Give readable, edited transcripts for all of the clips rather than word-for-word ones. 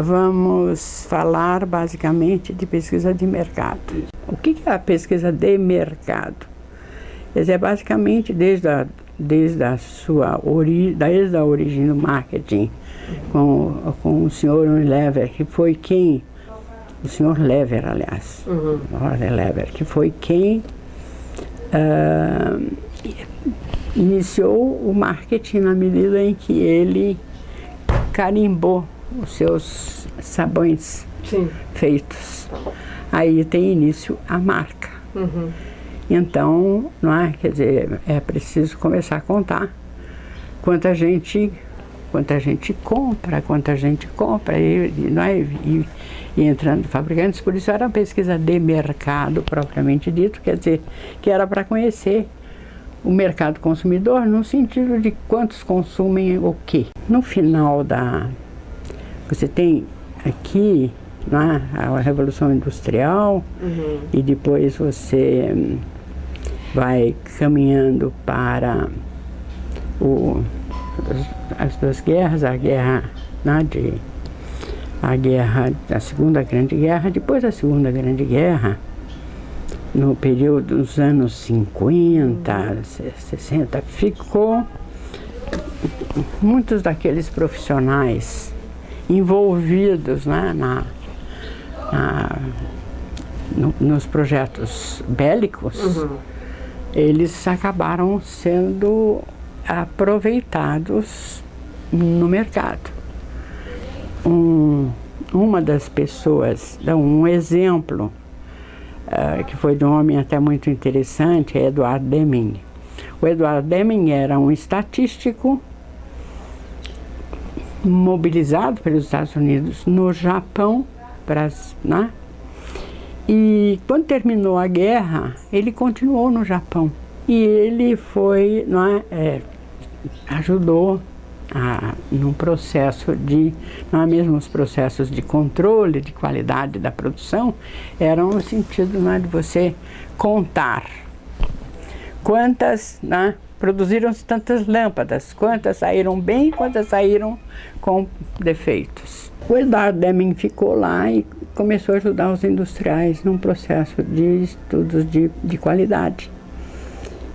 vamos falar basicamente de pesquisa de mercado. O que é a pesquisa de mercado? Quer dizer, basicamente desde a origem do marketing, com o senhor Lever, que foi quem, o senhor Lever, aliás, Lever, que foi quem iniciou o marketing na medida em que ele carimbou os seus sabões feitos. Aí tem início a marca. Então, não é? Quer dizer, é preciso começar a contar quanta gente compra e entrando fabricantes. Por isso era uma pesquisa de mercado propriamente dito, quer dizer, que era para conhecer o mercado consumidor no sentido de quantos consumem o quê. No final você tem aqui, né, a Revolução Industrial, e depois você vai caminhando para as duas guerras, a Segunda Grande Guerra. Depois da Segunda Grande Guerra, no período dos anos 50, 60, ficou muitos daqueles profissionais envolvidos, né, nos projetos bélicos, eles acabaram sendo aproveitados no mercado. Uma das pessoas, dá um exemplo, que foi de um homem até muito interessante, é Edward Deming. O Edward Deming era um estatístico mobilizado pelos Estados Unidos no Japão, né? E quando terminou a guerra, ele continuou no Japão. E ele foi, não é, ajudou num processo não é mesmo os processos de controle de qualidade da produção, eram no sentido, não é, de você contar quantas, né, produziram-se tantas lâmpadas, quantas saíram bem, quantas saíram com defeitos. O Edward Deming ficou lá e começou a ajudar os industriais num processo de estudos de qualidade.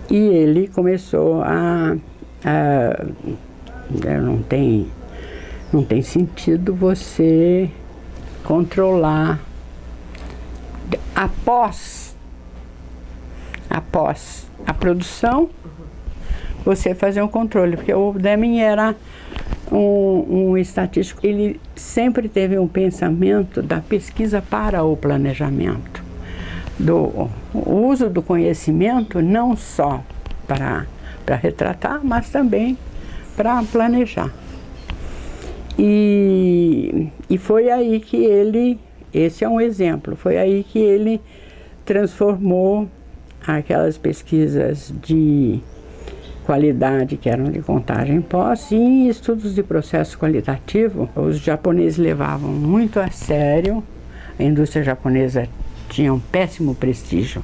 E ele começou não tem sentido você controlar após a produção, você fazer um controle, porque o Deming era um estatístico. Ele sempre teve um pensamento da pesquisa para o planejamento, do uso do conhecimento não só para retratar, mas também para planejar. E foi aí que esse é um exemplo, foi aí que ele transformou aquelas pesquisas de qualidade, que eram de contagem pós, em estudos de processo qualitativo. Os japoneses levavam muito a sério, a indústria japonesa tinha um péssimo prestígio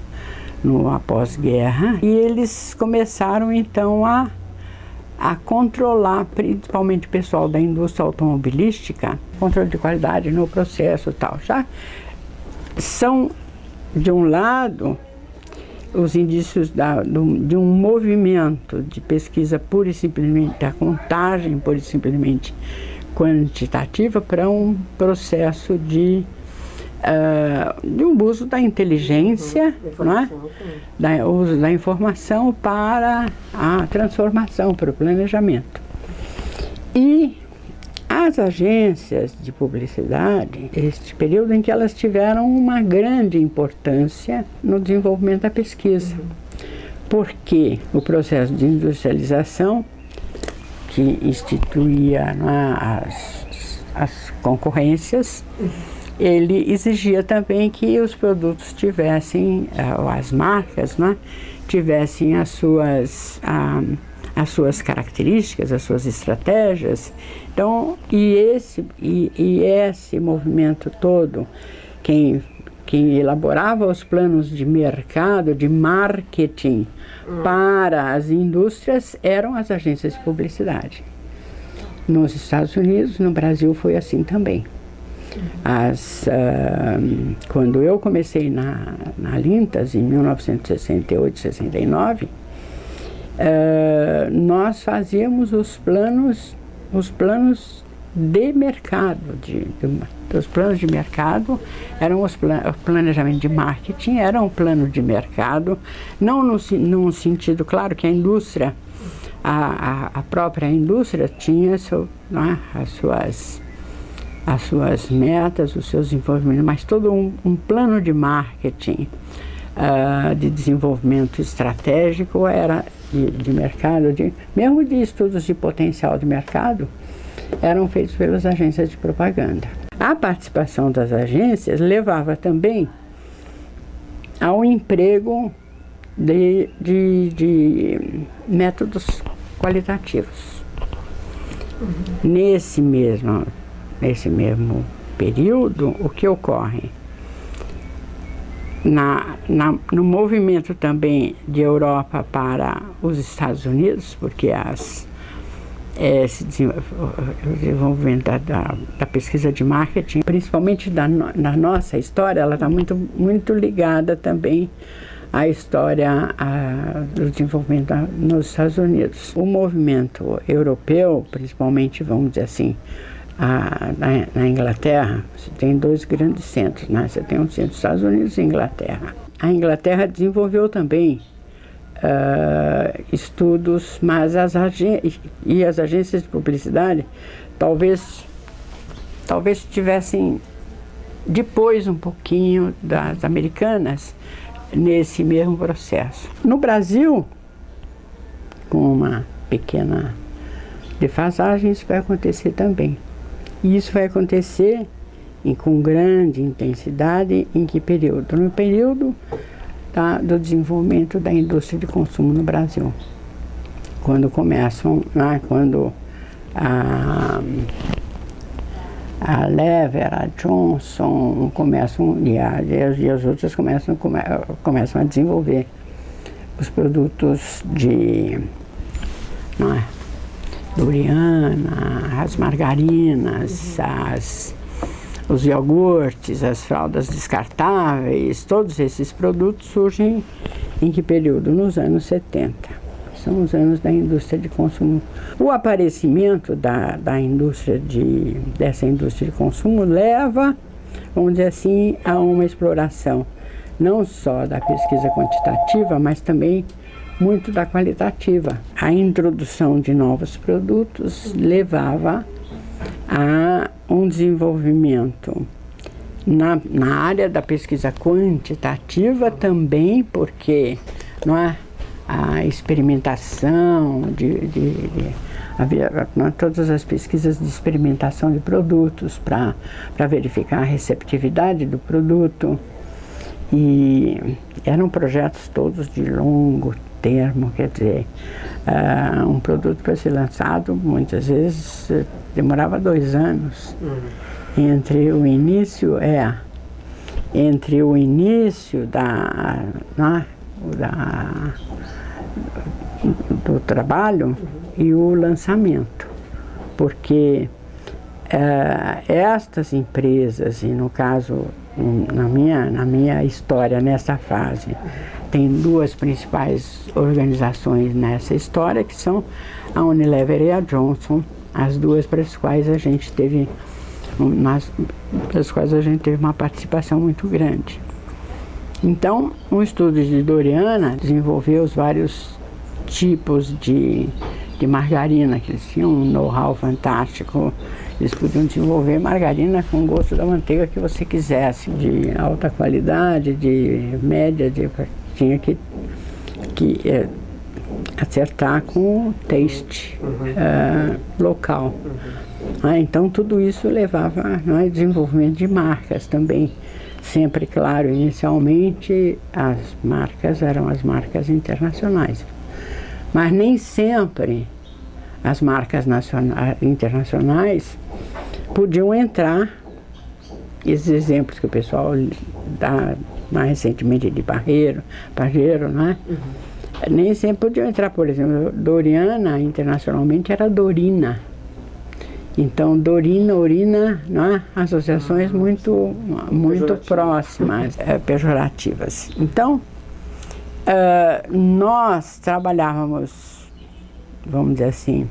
no após-guerra, e eles começaram então a controlar, principalmente o pessoal da indústria automobilística, controle de qualidade no processo e tal. Já são, de um lado, os indícios de um movimento de pesquisa pura e simplesmente, da contagem pura e simplesmente quantitativa, para um processo de um uso da inteligência, não é? Uso da informação para a transformação, para o planejamento. E as agências de publicidade, este período em que elas tiveram uma grande importância no desenvolvimento da pesquisa, porque o processo de industrialização, que instituía, não é, as concorrências, ele exigia também que os produtos tivessem, as marcas, né, tivessem as suas características, as suas estratégias. Então, esse movimento todo, quem elaborava os planos de mercado, de marketing para as indústrias, eram as agências de publicidade. Nos Estados Unidos, no Brasil, foi assim também. Quando eu comecei na Lintas, em 1968, 69, nós fazíamos os planos de mercado, os planos de mercado eram o planejamento de marketing, era um plano de mercado, não num sentido, claro que a indústria, a própria indústria tinha as suas metas, os seus desenvolvimentos, mas todo um plano de marketing, de desenvolvimento estratégico, era de mercado, mesmo de estudos de potencial de mercado, eram feitos pelas agências de propaganda. A participação das agências levava também ao emprego de métodos qualitativos. Nesse mesmo período, o que ocorre? No movimento também de Europa para os Estados Unidos, porque esse desenvolvimento da pesquisa de marketing, principalmente na nossa história, ela está muito ligada também à história do desenvolvimento nos Estados Unidos. O movimento europeu, principalmente, vamos dizer assim, na Inglaterra, você tem dois grandes centros, né? Você tem um centro dos Estados Unidos e Inglaterra. A Inglaterra desenvolveu também estudos, mas as agências de publicidade talvez tivessem depois um pouquinho das americanas nesse mesmo processo. No Brasil, com uma pequena defasagem, isso vai acontecer também. E isso vai acontecer com grande intensidade em que período? No período do desenvolvimento da indústria de consumo no Brasil. Quando começam, quando a Lever, a Johnson começam, e as outras começam a desenvolver os produtos de Doriana, as margarinas, os iogurtes, as fraldas descartáveis, todos esses produtos surgem em que período? Nos anos 70. São os anos da indústria de consumo. O aparecimento dessa indústria de consumo leva, vamos dizer assim, a uma exploração não só da pesquisa quantitativa, mas também muito da qualitativa. A introdução de novos produtos levava a um desenvolvimento na área da pesquisa quantitativa também, porque a experimentação todas as pesquisas de experimentação de produtos para verificar a receptividade do produto, e eram projetos todos de longo termo, quer dizer, um produto para ser lançado muitas vezes demorava 2 anos. Entre o início do trabalho e o lançamento, porque estas empresas, e no caso, na minha história, nessa fase, tem 2 principais organizações nessa história, que são a Unilever e a Johnson, as 2 para as quais a gente teve uma participação muito grande. Então, um estudo de Doriana desenvolveu os vários tipos de margarina, que eles tinham um know-how fantástico. Eles podiam desenvolver margarina com o gosto da manteiga que você quisesse, de alta qualidade, de média, tinha que acertar com o taste local. Então tudo isso levava ao desenvolvimento de marcas também. Sempre, claro, inicialmente as marcas eram as marcas internacionais, mas nem sempre as marcas internacionais podiam entrar. Esses exemplos que o pessoal dá mais recentemente de Pajero, né? Nem sempre podiam entrar. Por exemplo, Doriana internacionalmente era Dorina, Então, Dorina, Urina, não é? Associações muito próximas, pejorativas. Então, nós trabalhávamos, vamos dizer assim,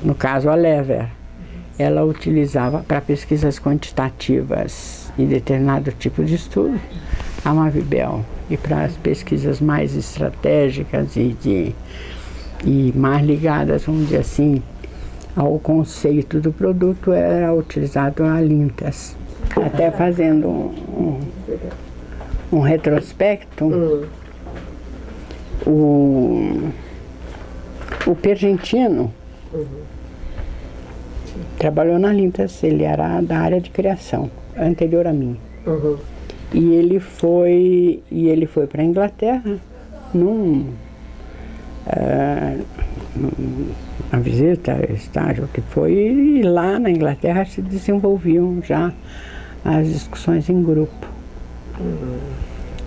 no caso a Lever, ela utilizava para pesquisas quantitativas e determinado tipo de estudo a Mavibel, e para as pesquisas mais estratégicas e mais ligadas, vamos dizer assim, ao conceito do produto, era utilizado a Lintas. Até fazendo um retrospecto, o Pergentino trabalhou na Lintas, ele era da área de criação, anterior a mim. E ele foi para a Inglaterra numa visita, estágio que foi, e lá na Inglaterra se desenvolviam já as discussões em grupo.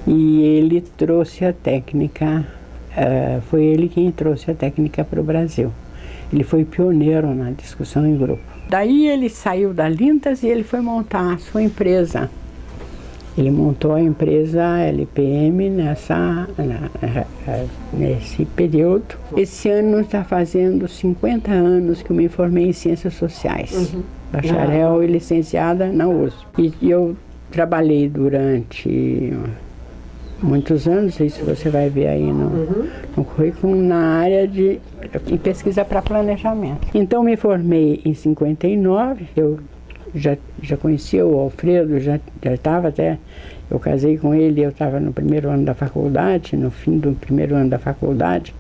E ele trouxe a técnica, foi ele quem trouxe a técnica para o Brasil. Ele foi pioneiro na discussão em grupo. Daí ele saiu da Lintas e ele foi montar a sua empresa. Ele montou a empresa LPM nesse período. Esse ano está fazendo 50 anos que eu me formei em Ciências Sociais. Bacharel e licenciada na USP. E eu trabalhei durante muitos anos, isso você vai ver aí no currículo, na área de pesquisa para planejamento. Então me formei em 59, eu já conhecia o Alfredo, já estava até, eu casei com ele, eu estava no primeiro ano da faculdade, no fim do primeiro ano da faculdade,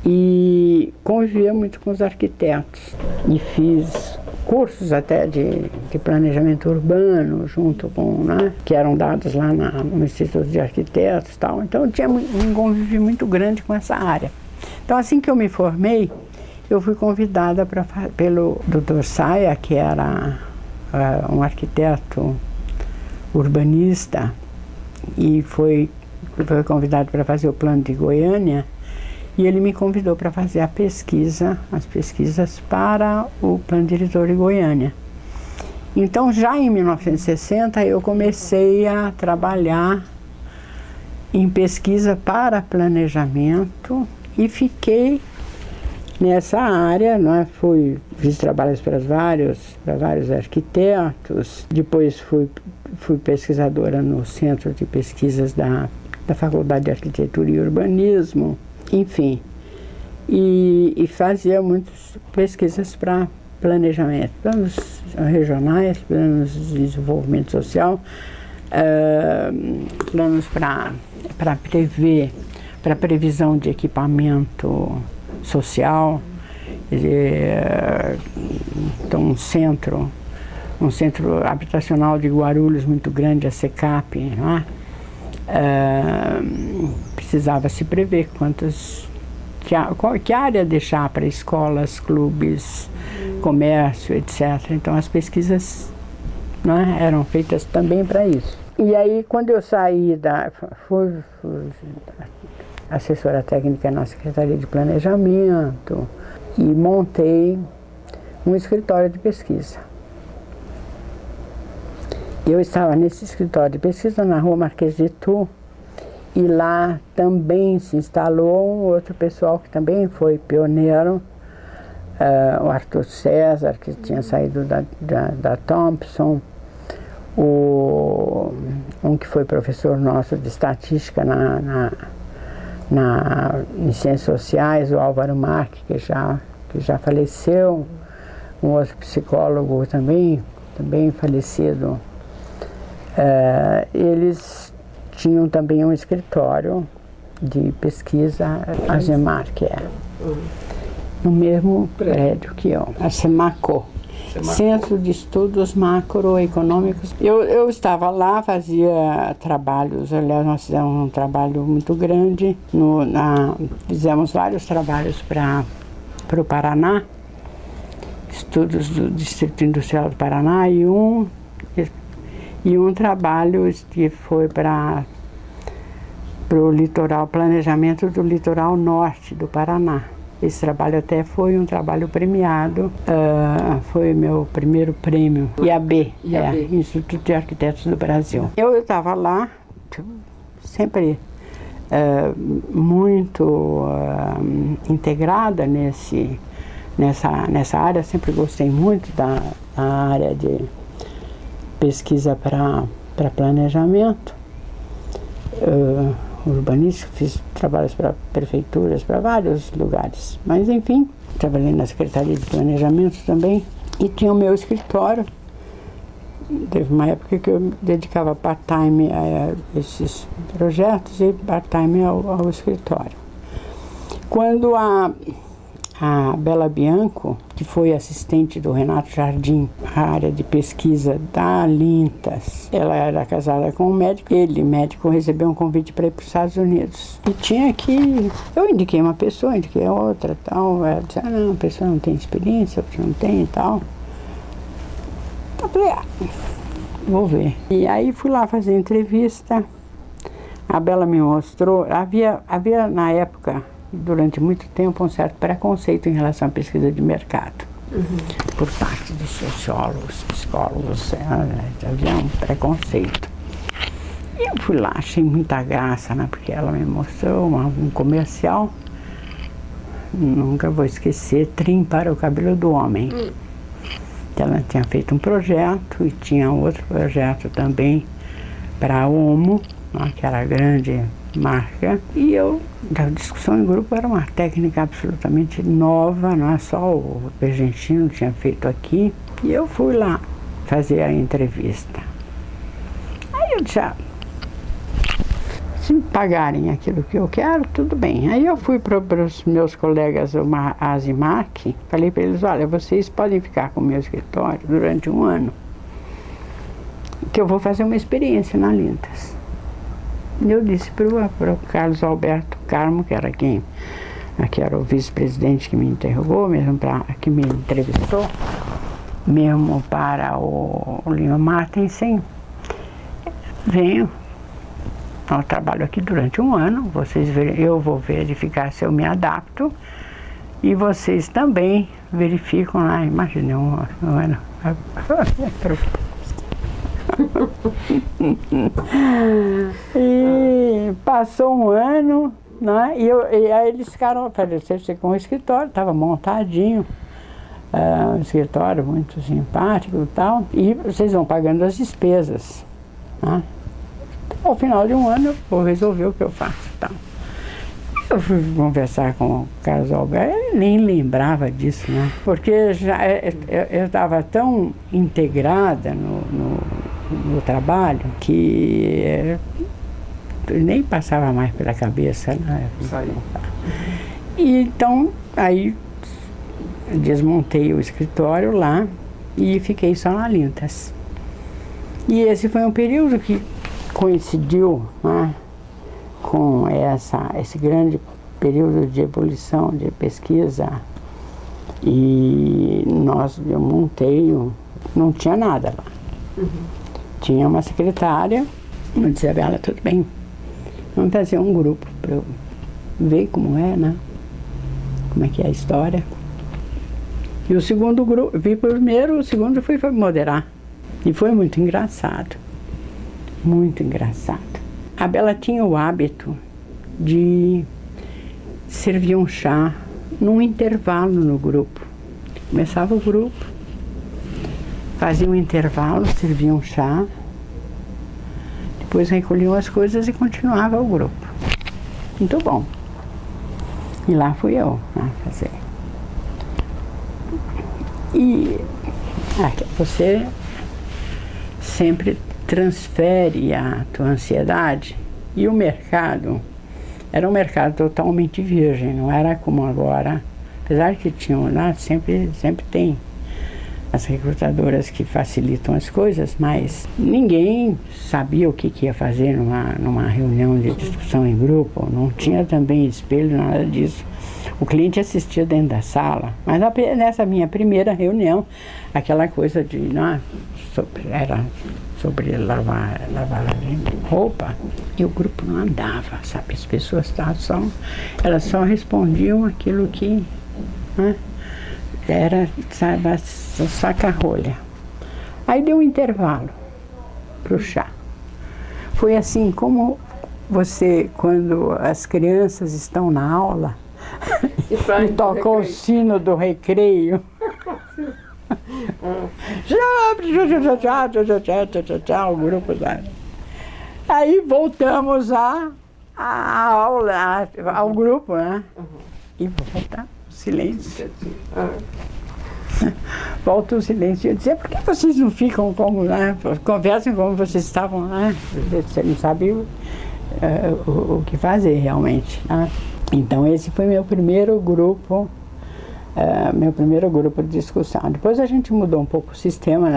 e convivia muito com os arquitetos, e fiz cursos até de planejamento urbano, junto com, né, que eram dados lá no Instituto de Arquitetos e tal. Então eu tinha um convívio muito grande com essa área. Então assim que eu me formei, eu fui convidada pelo Dr. Saia, que era um arquiteto urbanista, e foi convidado para fazer o plano de Goiânia, e ele me convidou para fazer as pesquisas para o plano diretor de Goiânia. Então, já em 1960, eu comecei a trabalhar em pesquisa para planejamento e fiquei nessa área, fiz trabalhos para vários arquitetos, depois fui pesquisadora no Centro de Pesquisas da Faculdade de Arquitetura e Urbanismo, enfim, e fazia muitas pesquisas para planejamento, planos regionais, planos de desenvolvimento social, planos para previsão de equipamento social, então um centro habitacional de Guarulhos muito grande, a SECAP, não é? Precisava se prever que área deixar para escolas, clubes, comércio, etc. Então as pesquisas, não é, eram feitas também para isso. E aí quando eu saí fui assessora técnica na Secretaria de Planejamento e montei um escritório de pesquisa. Eu estava nesse escritório de pesquisa na Rua Marquês de Itu, e lá também se instalou um outro pessoal que também foi pioneiro, o Arthur César, que tinha saído da Thompson, um que foi professor nosso de estatística em Ciências Sociais, o Álvaro Marque, que já faleceu, um outro psicólogo também falecido. Eles tinham também um escritório de pesquisa, a Gemar, que é no mesmo prédio que eu, a Semaco, Centro de Estudos Macroeconômicos. Eu estava lá, fazia trabalhos, aliás, nós fizemos um trabalho muito grande, fizemos vários trabalhos para o Paraná, estudos do Distrito Industrial do Paraná, e um trabalho que foi para o litoral, planejamento do litoral norte do Paraná. Esse trabalho até foi um trabalho premiado, foi meu primeiro prêmio, IAB, Instituto de Arquitetos do Brasil. Eu estava lá, sempre muito integrada nessa área, sempre gostei muito da área de pesquisa para planejamento urbanístico, fiz trabalhos para prefeituras, para vários lugares, mas enfim, trabalhei na Secretaria de Planejamento também e tinha o meu escritório. Teve uma época que eu dedicava part-time a esses projetos e part-time ao escritório. Quando a Bela Bianco, que foi assistente do Renato Jardim, a área de pesquisa da Lintas, ela era casada com um médico, ele, médico, recebeu um convite para ir para os Estados Unidos. E tinha que... Eu indiquei uma pessoa, indiquei outra, tal. Ela disse, não, a pessoa não tem experiência, outra não tem e tal. Eu falei, vou ver. E aí fui lá fazer entrevista, a Bela me mostrou, havia na época, durante muito tempo, um certo preconceito em relação à pesquisa de mercado. Por parte dos sociólogos, psicólogos, havia um preconceito. E eu fui lá, achei muita graça, né, porque ela me mostrou um comercial, nunca vou esquecer, Trim para o cabelo do homem. Ela tinha feito um projeto e tinha outro projeto também para a Omo, que era a grande marca, e a discussão em grupo era uma técnica absolutamente nova, não é só o Pergentino tinha feito aqui, e eu fui lá fazer a entrevista. Aí eu disse, se me pagarem aquilo que eu quero, tudo bem. Aí eu fui para os meus colegas, o Azimac, falei para eles, olha, vocês podem ficar com o meu escritório durante um ano, que eu vou fazer uma experiência na Lintas. Eu disse para o Carlos Alberto Carmo, que era o vice-presidente que me interrogou, que me entrevistou, mesmo para o Lima Martensen, venho, eu trabalho aqui durante um ano, eu vou verificar se eu me adapto e vocês também verificam lá, imagine um ano. E passou um ano, né? E aí eles ficaram, ofereceram com o escritório, estava montadinho, um escritório muito simpático e tal, e vocês vão pagando as despesas, né? Ao final de um ano eu vou resolver o que eu faço, tal. Eu fui conversar com o Carlos Alberto, ele nem lembrava disso, né? Porque eu estava tão integrada no trabalho que nem passava mais pela cabeça, né? E então, aí desmontei o escritório lá e fiquei só na Lintas. E esse foi um período que coincidiu, né, com esse grande período de ebulição, de pesquisa, e eu montei, não tinha nada lá. Tinha uma secretária, eu disse a ela, tudo bem, vamos fazer um grupo para eu ver como é, né, como é que é a história. E o segundo grupo, vi primeiro, o segundo foi moderar, e foi muito engraçado, muito engraçado. A Bela tinha o hábito de servir um chá num intervalo no grupo. Começava o grupo, fazia um intervalo, servia um chá, depois recolhiam as coisas e continuava o grupo. Muito bom. E lá fui eu, né, fazer. E você sempre transfere a tua ansiedade, e o mercado era um mercado totalmente virgem, não era como agora, apesar que tinham lá, sempre tem as recrutadoras que facilitam as coisas, mas ninguém sabia o que ia fazer numa reunião de discussão em grupo, não tinha também espelho, nada disso. O cliente assistia dentro da sala, mas nessa minha primeira reunião, aquela coisa de, era sobre lavagem de roupa, e o grupo não andava, sabe? As pessoas elas só respondiam aquilo que, né, era, sabe, saca-rolha. Aí deu um intervalo para o chá. Foi assim como você, quando as crianças estão na aula e tocam o sino do recreio. O grupo lá. Aí voltamos à aula, ao grupo, né? E volta o silêncio. Volta o silêncio. Eu dizia, por que vocês não ficam como, né? Conversem como vocês estavam, né? Você não sabe o que fazer realmente, né? Então esse foi meu primeiro grupo de discussão. Depois a gente mudou um pouco o sistema,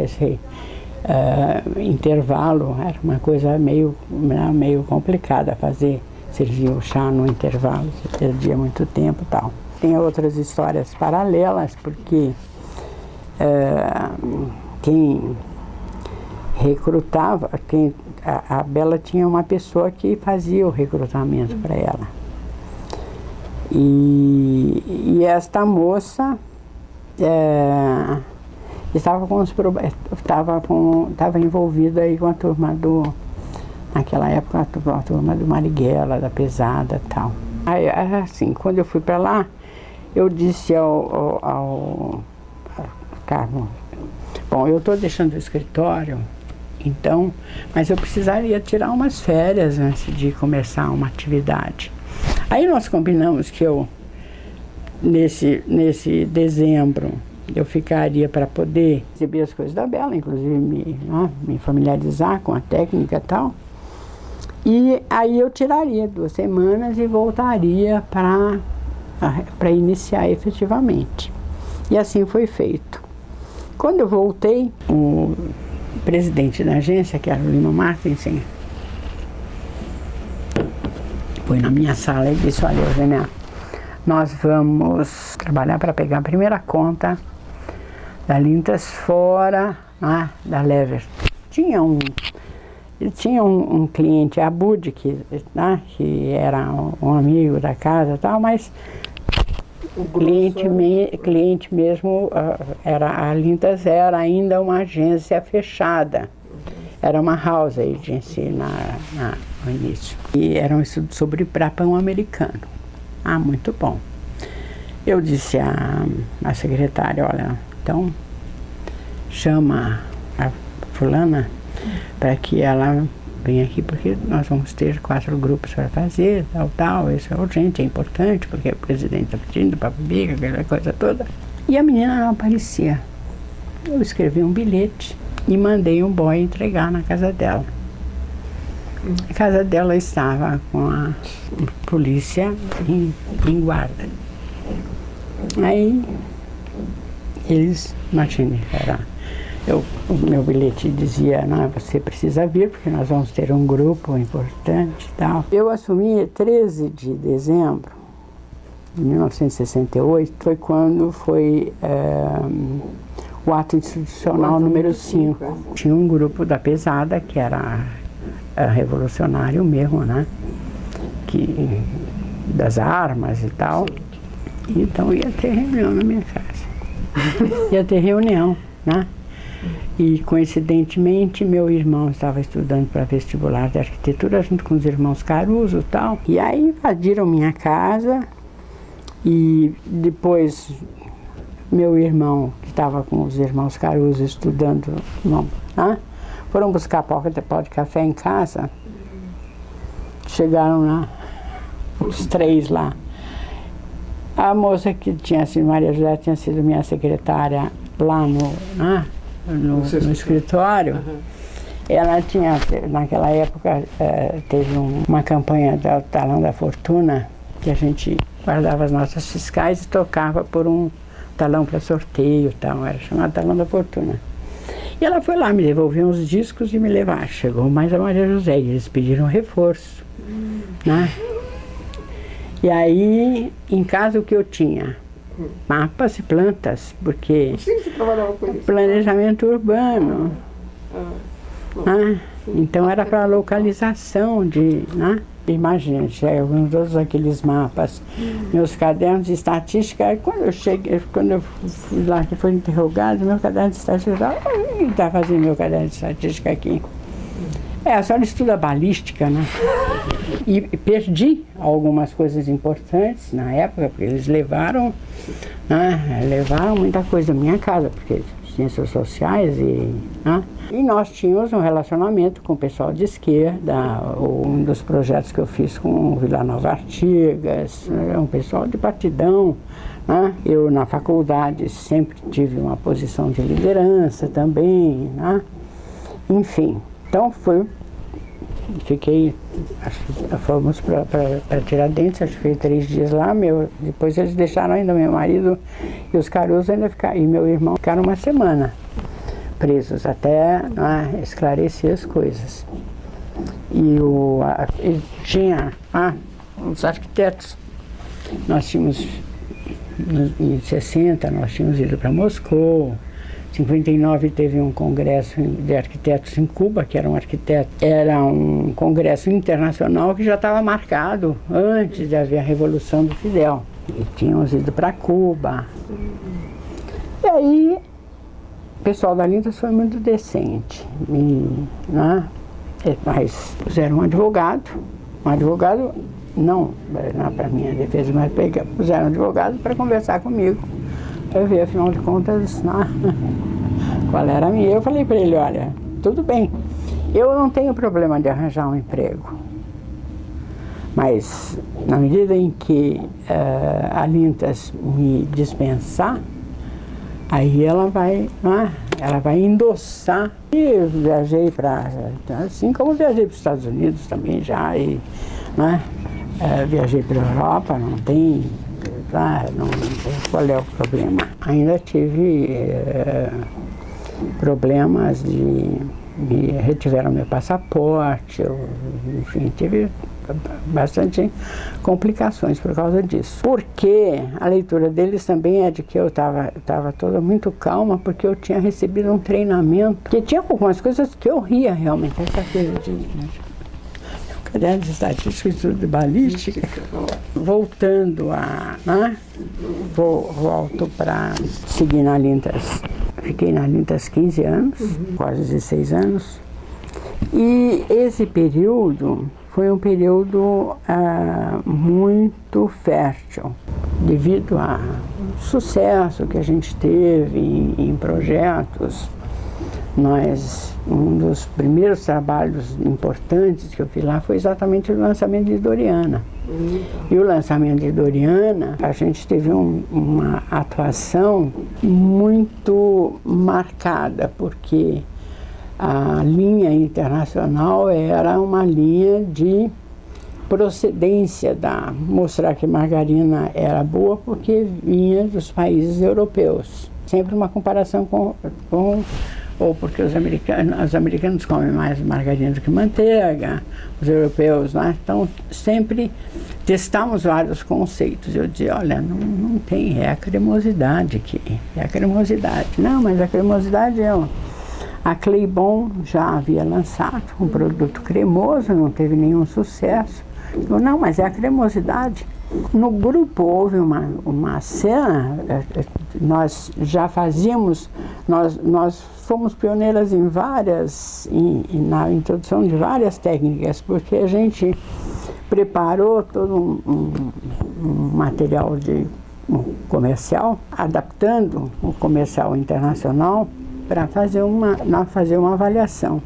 esse intervalo era uma coisa meio complicada fazer, servir o chá no intervalo, você perdia muito tempo e tal. Tem outras histórias paralelas, porque quem recrutava, a Bela tinha uma pessoa que fazia o recrutamento para ela. E esta moça estava envolvida aí com a turma naquela época, a turma do Marighella, da Pesada e tal. Aí, assim, quando eu fui para lá, eu disse ao Carmo, bom, eu estou deixando o escritório, então, mas eu precisaria tirar umas férias antes de começar uma atividade. Aí nós combinamos que nesse dezembro, eu ficaria para poder receber as coisas da Bela, inclusive me familiarizar com a técnica e tal. E aí eu tiraria 2 semanas e voltaria para iniciar efetivamente. E assim foi feito. Quando eu voltei, o presidente da agência, que era o Lima Martensen, foi na minha sala e disse, olha, Eugênia, nós vamos trabalhar para pegar a primeira conta da Lintas fora, né, da Lever. Ele tinha um cliente, Abud, né, que era um amigo da casa e tal, mas o cliente mesmo, a Lintas era ainda uma agência fechada. Era uma house agency no início. E era um estudo sobre pão americano. Ah, muito bom. Eu disse à secretária, olha, então chama a fulana para que ela venha aqui, porque nós vamos ter 4 grupos para fazer, tal, isso é urgente, é importante, porque o presidente está pedindo para beber, aquela coisa toda. E a menina não aparecia. Eu escrevi um bilhete e mandei um boy entregar na casa dela. A casa dela estava com a polícia em guarda. Aí eles, imagine, o meu bilhete dizia, não, você precisa vir, porque nós vamos ter um grupo importante e tal. Eu assumi 13 de dezembro de 1968, foi quando foi o ato institucional número 5. Tinha um grupo da Pesada, que era revolucionário mesmo, né? Das armas e tal. Então ia ter reunião na minha casa. Ia ter reunião, né? E coincidentemente meu irmão estava estudando para vestibular de arquitetura junto com os irmãos Caruso e tal. E aí invadiram minha casa e depois meu irmão, que estava com os irmãos Caruso estudando, né? Foram buscar pó de café em casa. Chegaram lá, os 3 lá. A moça que tinha sido, Maria José, tinha sido minha secretária lá no escritório. Ela tinha, naquela época, teve uma campanha do Talão da Fortuna, que a gente guardava as notas fiscais e trocava por um talão para sorteio e tal, era chamado Talão da Fortuna. E ela foi lá, me devolveu uns discos e me levar. Chegou mais a Maria José e eles pediram reforço, né? E aí, em casa, o que eu tinha? Mapas e plantas, porque Sim, você trabalhava com isso. Planejamento urbano, Então era para localização de, né? Imagina, com todos aqueles mapas, meus cadernos de estatística. Quando eu fui lá que foi interrogado, meu caderno de estatística, ele está fazendo meu caderno de estatística aqui. A senhora estuda balística, né? E perdi algumas coisas importantes na época, porque eles levaram muita coisa da minha casa, porque ciências sociais e nós tínhamos um relacionamento com o pessoal de esquerda. Um dos projetos que eu fiz com o Vila Nova Artigas, um pessoal de partidão, né? Eu na faculdade sempre tive uma posição de liderança também, né? Enfim, então fomos para Tiradentes, acho que foi 3 dias lá, depois eles deixaram ainda meu marido e os Caruso ainda ficaram, e meu irmão ficaram uma semana presos até esclarecer as coisas. E tinha os arquitetos, nós tínhamos, em 60, nós tínhamos ido para Moscou. Em 59 teve um congresso de arquitetos em Cuba, que era um congresso internacional que já estava marcado antes de haver a Revolução do Fidel. E tínhamos ido para Cuba. E aí, o pessoal da Lintas foi muito decente. Mas puseram um advogado não para minha defesa, mas puseram um advogado para conversar comigo, para ver, afinal de contas, qual era a minha. Eu falei para ele, olha, tudo bem, eu não tenho problema de arranjar um emprego, mas na medida em que a Lintas me dispensar, aí ela vai endossar. E eu viajei assim como viajei para os Estados Unidos também já, viajei para a Europa, não tem qual é o problema. Ainda tive problemas me retiveram meu passaporte, enfim, tive bastante complicações por causa disso. Porque a leitura deles também é de que eu estava toda muito calma, porque eu tinha recebido um treinamento, que tinha algumas coisas que eu ria realmente, essa coisa caderno de estatística e estudo de balística. Voltando volto para seguir na Lintas. Fiquei na Lintas 15 anos, quase 16 anos. E esse período foi um período muito fértil, devido ao sucesso que a gente teve em projetos. Um dos primeiros trabalhos importantes que eu fiz lá foi exatamente o lançamento de Doriana. E o lançamento de Doriana, a gente teve uma atuação muito marcada, porque a linha internacional era uma linha de procedência, mostrar que margarina era boa porque vinha dos países europeus. Sempre uma comparação ou porque os americanos comem mais margarina do que manteiga, os europeus, então sempre testamos vários conceitos. Eu dizia, olha, não tem, é a cremosidade aqui, é a cremosidade. Não, mas a cremosidade a Claybon já havia lançado um produto cremoso, não teve nenhum sucesso. Eu, não, mas é a cremosidade. No grupo houve uma cena, nós já fazíamos, nós fomos pioneiras na introdução de várias técnicas, porque a gente preparou todo um material comercial, adaptando o comercial internacional para fazer uma avaliação.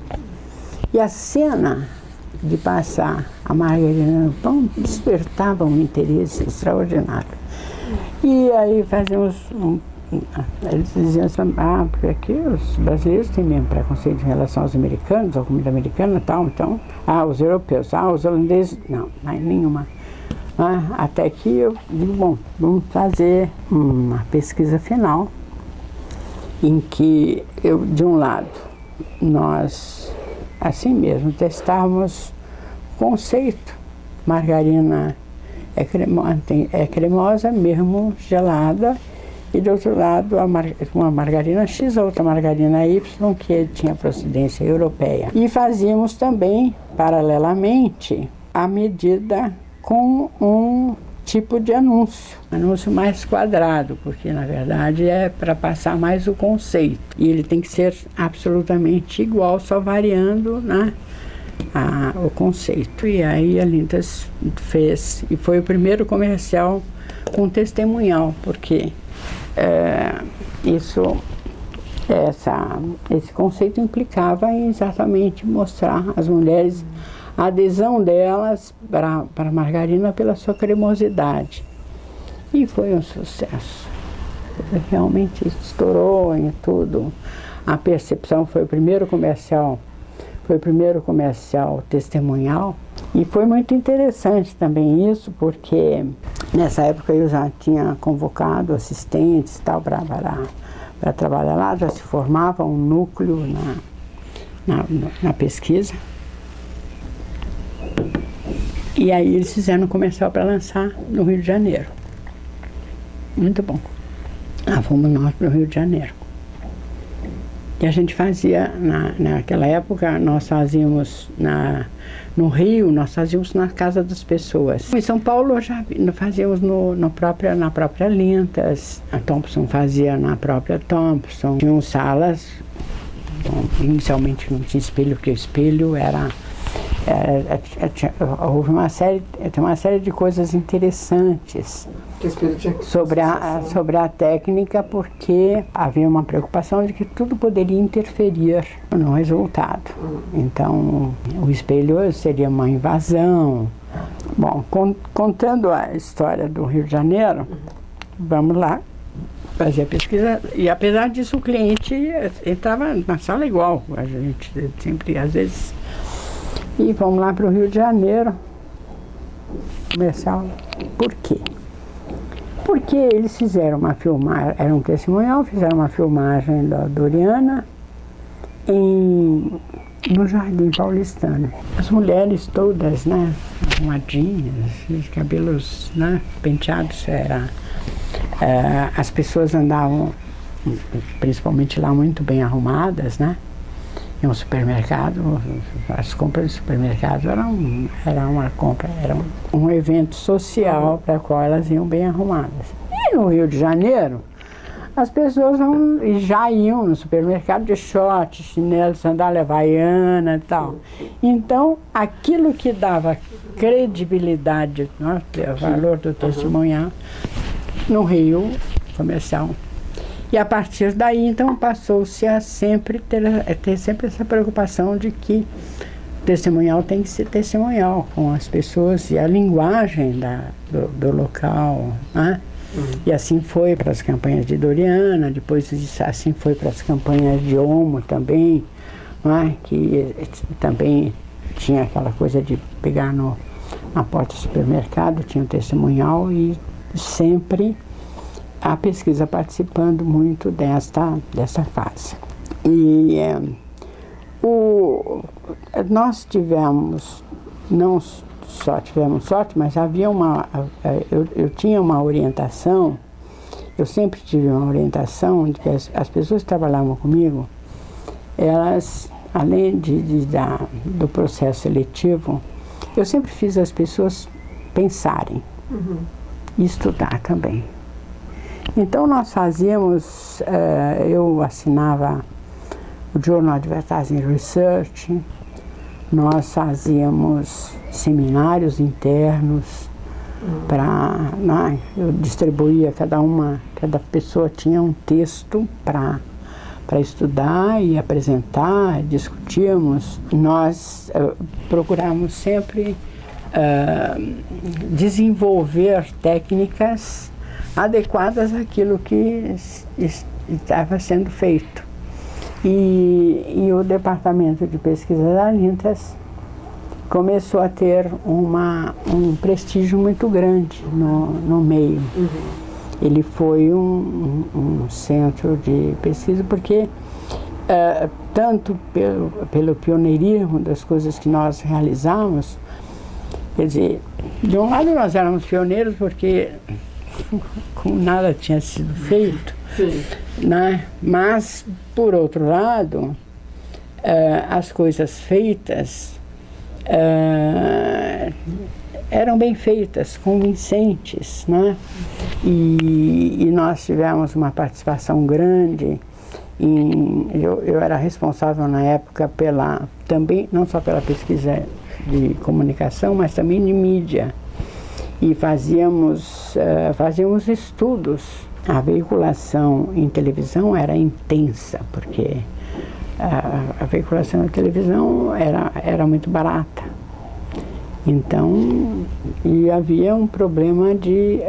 E a cena de passar a margarina no pão despertava um interesse extraordinário. E aí fazíamos eles diziam assim, porque aqui os brasileiros têm mesmo preconceito em relação aos americanos, à comida americana e tal, então, os europeus, os holandeses, não, nenhuma. Até que eu digo, bom, vamos fazer uma pesquisa final, em que de um lado, nós, assim mesmo, testávamos o conceito. Margarina é cremosa, mesmo gelada, e do outro lado uma margarina X, a outra margarina Y, que tinha procedência europeia. E fazíamos também, paralelamente, a medida com um tipo de anúncio mais quadrado, porque na verdade é para passar mais o conceito. E ele tem que ser absolutamente igual, só variando, né, o conceito. E aí a Lintas fez, e foi o primeiro comercial com testemunhal, porque esse conceito implicava em exatamente mostrar às mulheres a adesão delas para a margarina pela sua cremosidade. E foi um sucesso. Realmente estourou em tudo. A Percepção foi o primeiro comercial testemunhal. E foi muito interessante também isso, porque nessa época eu já tinha convocado assistentes e tal para trabalhar lá, já se formava um núcleo na pesquisa. E aí eles fizeram um comercial para lançar no Rio de Janeiro. Muito bom. Fomos nós para o Rio de Janeiro. E a gente fazia, naquela época, nós fazíamos no Rio, nós fazíamos na casa das pessoas. Em São Paulo já fazíamos na própria Lintas, a Thompson fazia na própria Thompson. Tinham salas, bom, inicialmente não tinha espelho, porque o espelho era... houve uma série de coisas interessantes sobre a técnica, porque havia uma preocupação de que tudo poderia interferir no resultado. Então, o espelho seria uma invasão. Bom, contando a história do Rio de Janeiro, vamos lá fazer a pesquisa. E apesar disso, o cliente entrava na sala igual. A gente sempre, às vezes... E vamos lá para o Rio de Janeiro, comercial. Por quê? Porque eles fizeram uma filmagem, era um testemunhal, fizeram uma filmagem da Doriana no Jardim Paulistano. As mulheres todas, né, arrumadinhas, os cabelos, né, penteados, as pessoas andavam, principalmente lá, muito bem arrumadas, né? Em um supermercado, as compras do supermercado era um evento social para o qual elas iam bem arrumadas. E no Rio de Janeiro, as pessoas já iam no supermercado de short, chinelo, sandália havaiana e tal. Então, aquilo que dava credibilidade, né, o valor do testemunhal, no Rio comercial. E a partir daí, então, passou-se a ter sempre essa preocupação de que testemunhal tem que ser testemunhal com as pessoas e a linguagem do local, né? E assim foi para as campanhas de Doriana, depois assim foi para as campanhas de Omo também, né? Que também tinha aquela coisa de pegar na porta do supermercado, tinha um testemunhal e sempre a pesquisa participando muito dessa fase. E nós tivemos, não só tivemos sorte, mas havia eu tinha uma orientação, eu sempre tive uma orientação de que as pessoas que trabalhavam comigo, elas, além do processo seletivo, eu sempre fiz as pessoas pensarem e estudar também. Então nós fazíamos, eu assinava o Journal Advertising Research, nós fazíamos seminários internos eu distribuía cada pessoa tinha um texto para estudar e apresentar, discutíamos. Nós procurávamos sempre desenvolver técnicas adequadas àquilo que estava sendo feito. E o Departamento de Pesquisa da Lintas começou a ter um prestígio muito grande no meio. Ele foi um centro de pesquisa porque, tanto pelo pioneirismo das coisas que nós realizamos, quer dizer, de um lado nós éramos pioneiros porque como nada tinha sido feito. Sim. Né? Mas, por outro lado, as coisas feitas eram bem feitas, convincentes, né? E nós tivemos uma participação grande. Eu era responsável na época também, não só pela pesquisa de comunicação, mas também de mídia. E fazíamos estudos. A veiculação em televisão era intensa, porque a veiculação em televisão era muito barata. Então, e havia um problema de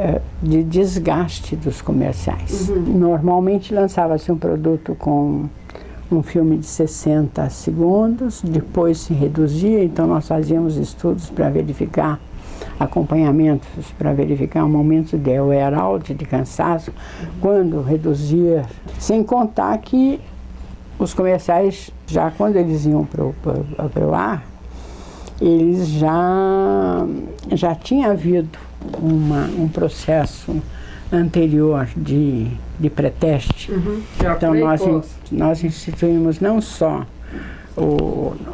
desgaste dos comerciais. Normalmente lançava-se um produto com um filme de 60 segundos, depois se reduzia, então nós fazíamos estudos para verificar, acompanhamentos para verificar o momento de wear out, de cansaço, quando reduzir, sem contar que os comerciais, já quando eles iam para o ar, eles já tinha havido um processo anterior de pré-teste. Então nós instituímos não só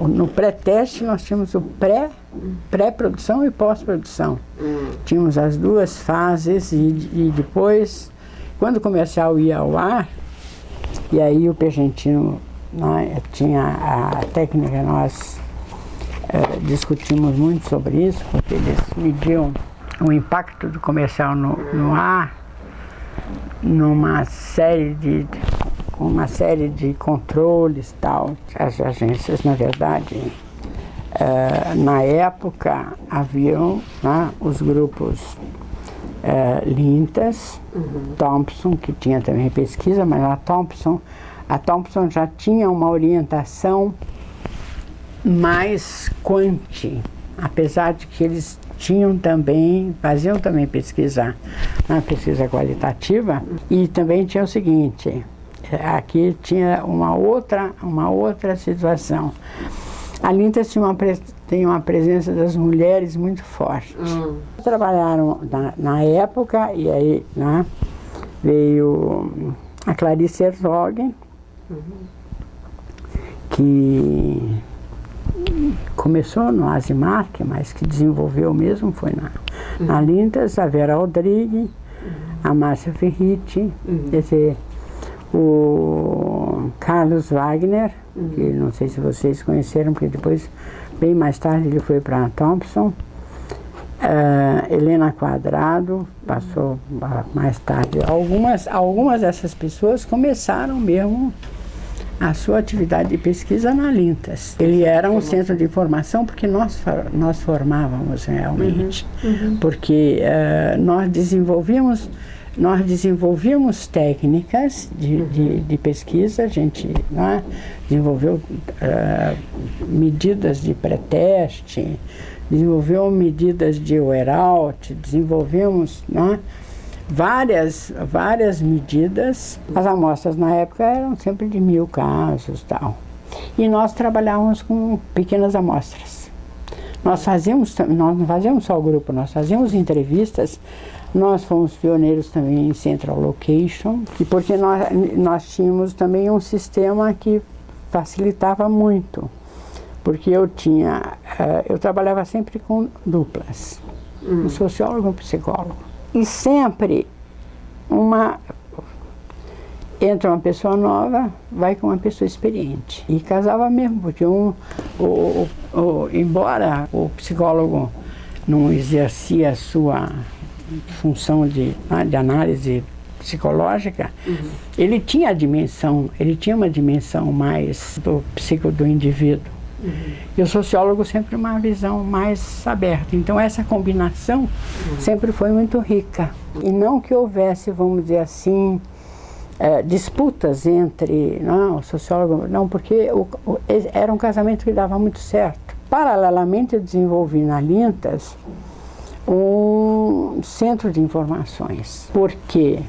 no pré-teste, nós tínhamos o pré-produção e pós-produção. Tínhamos as duas fases e depois, quando o comercial ia ao ar, e aí o Pergentino tinha a técnica, nós discutimos muito sobre isso, porque eles mediam o impacto do comercial no ar numa série de controles e tal. As agências, na verdade, na época haviam os grupos Lintas, Thompson, que tinha também pesquisa, mas a Thompson já tinha uma orientação mais quanti, apesar de que eles faziam também pesquisa qualitativa, e também tinha o seguinte, aqui tinha uma outra situação. A Lintas tem uma presença das mulheres muito forte. Trabalharam na época, e aí veio a Clarice Herzog, que começou no Azimark, mas que desenvolveu mesmo foi na Lintas, a Vera Aldrich, a Márcia Ferritti, quer dizer, o Carlos Wagner, que não sei se vocês conheceram, porque depois, bem mais tarde, ele foi para a Thompson. Helena Quadrado passou mais tarde. Algumas dessas pessoas começaram mesmo a sua atividade de pesquisa na Lintas. Ele era um centro de informação porque nós formávamos realmente, porque nós desenvolvíamos técnicas de pesquisa, a gente desenvolveu medidas de pré-teste, desenvolveu medidas de wear out, desenvolvemos várias medidas. As amostras na época eram sempre de 1000 casos e tal. E nós trabalhávamos com pequenas amostras. Nós não fazíamos só o grupo, nós fazíamos entrevistas. Nós fomos pioneiros também em Central Location, porque nós tínhamos também um sistema que facilitava muito. Porque eu trabalhava sempre com duplas, um sociólogo e um psicólogo. E sempre entra uma pessoa nova, vai com uma pessoa experiente. E casava mesmo, porque embora o psicólogo não exercia a sua função de análise psicológica, ele tinha uma dimensão mais do indivíduo. E o sociólogo sempre uma visão mais aberta. Então essa combinação sempre foi muito rica. E não que houvesse, vamos dizer assim, disputas entre o sociólogo, não, porque era um casamento que dava muito certo. Paralelamente eu desenvolvi na Lintas um centro de informações, porque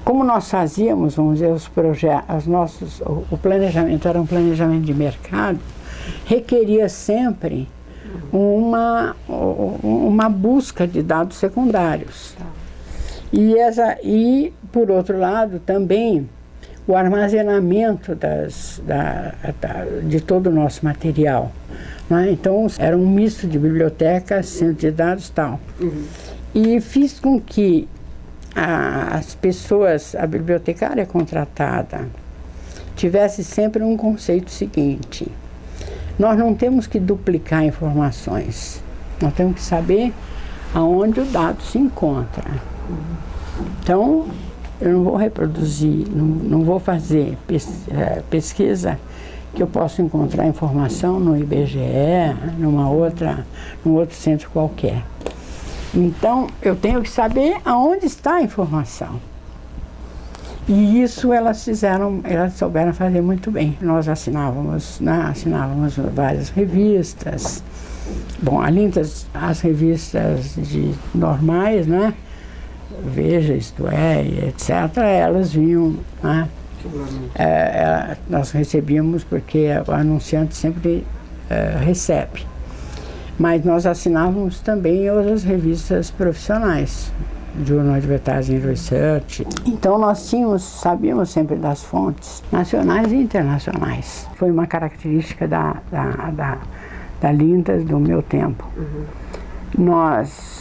como nós fazíamos, vamos dizer, os projetos, o planejamento era um planejamento de mercado, requeria sempre uma busca de dados secundários. E, por outro lado, também o armazenamento de todo o nosso material, né? Então, era um misto de biblioteca, centro de dados e tal. E fiz com que as pessoas, a bibliotecária contratada, tivesse sempre um conceito seguinte: nós não temos que duplicar informações, nós temos que saber aonde o dado se encontra. Então, eu não vou reproduzir, não vou fazer pesquisa que eu posso encontrar informação no IBGE, num outro centro qualquer. Então, eu tenho que saber aonde está a informação. E isso elas souberam fazer muito bem. Nós assinávamos várias revistas. Bom, além das revistas normais, né? Veja, Isto É, etc., elas vinham, né? Nós recebíamos porque o anunciante sempre recebe. Mas nós assinávamos também outras revistas profissionais, Journal of Advertising Research. Então nós sabíamos sempre das fontes nacionais e internacionais. Foi uma característica da Lintas do meu tempo. Nós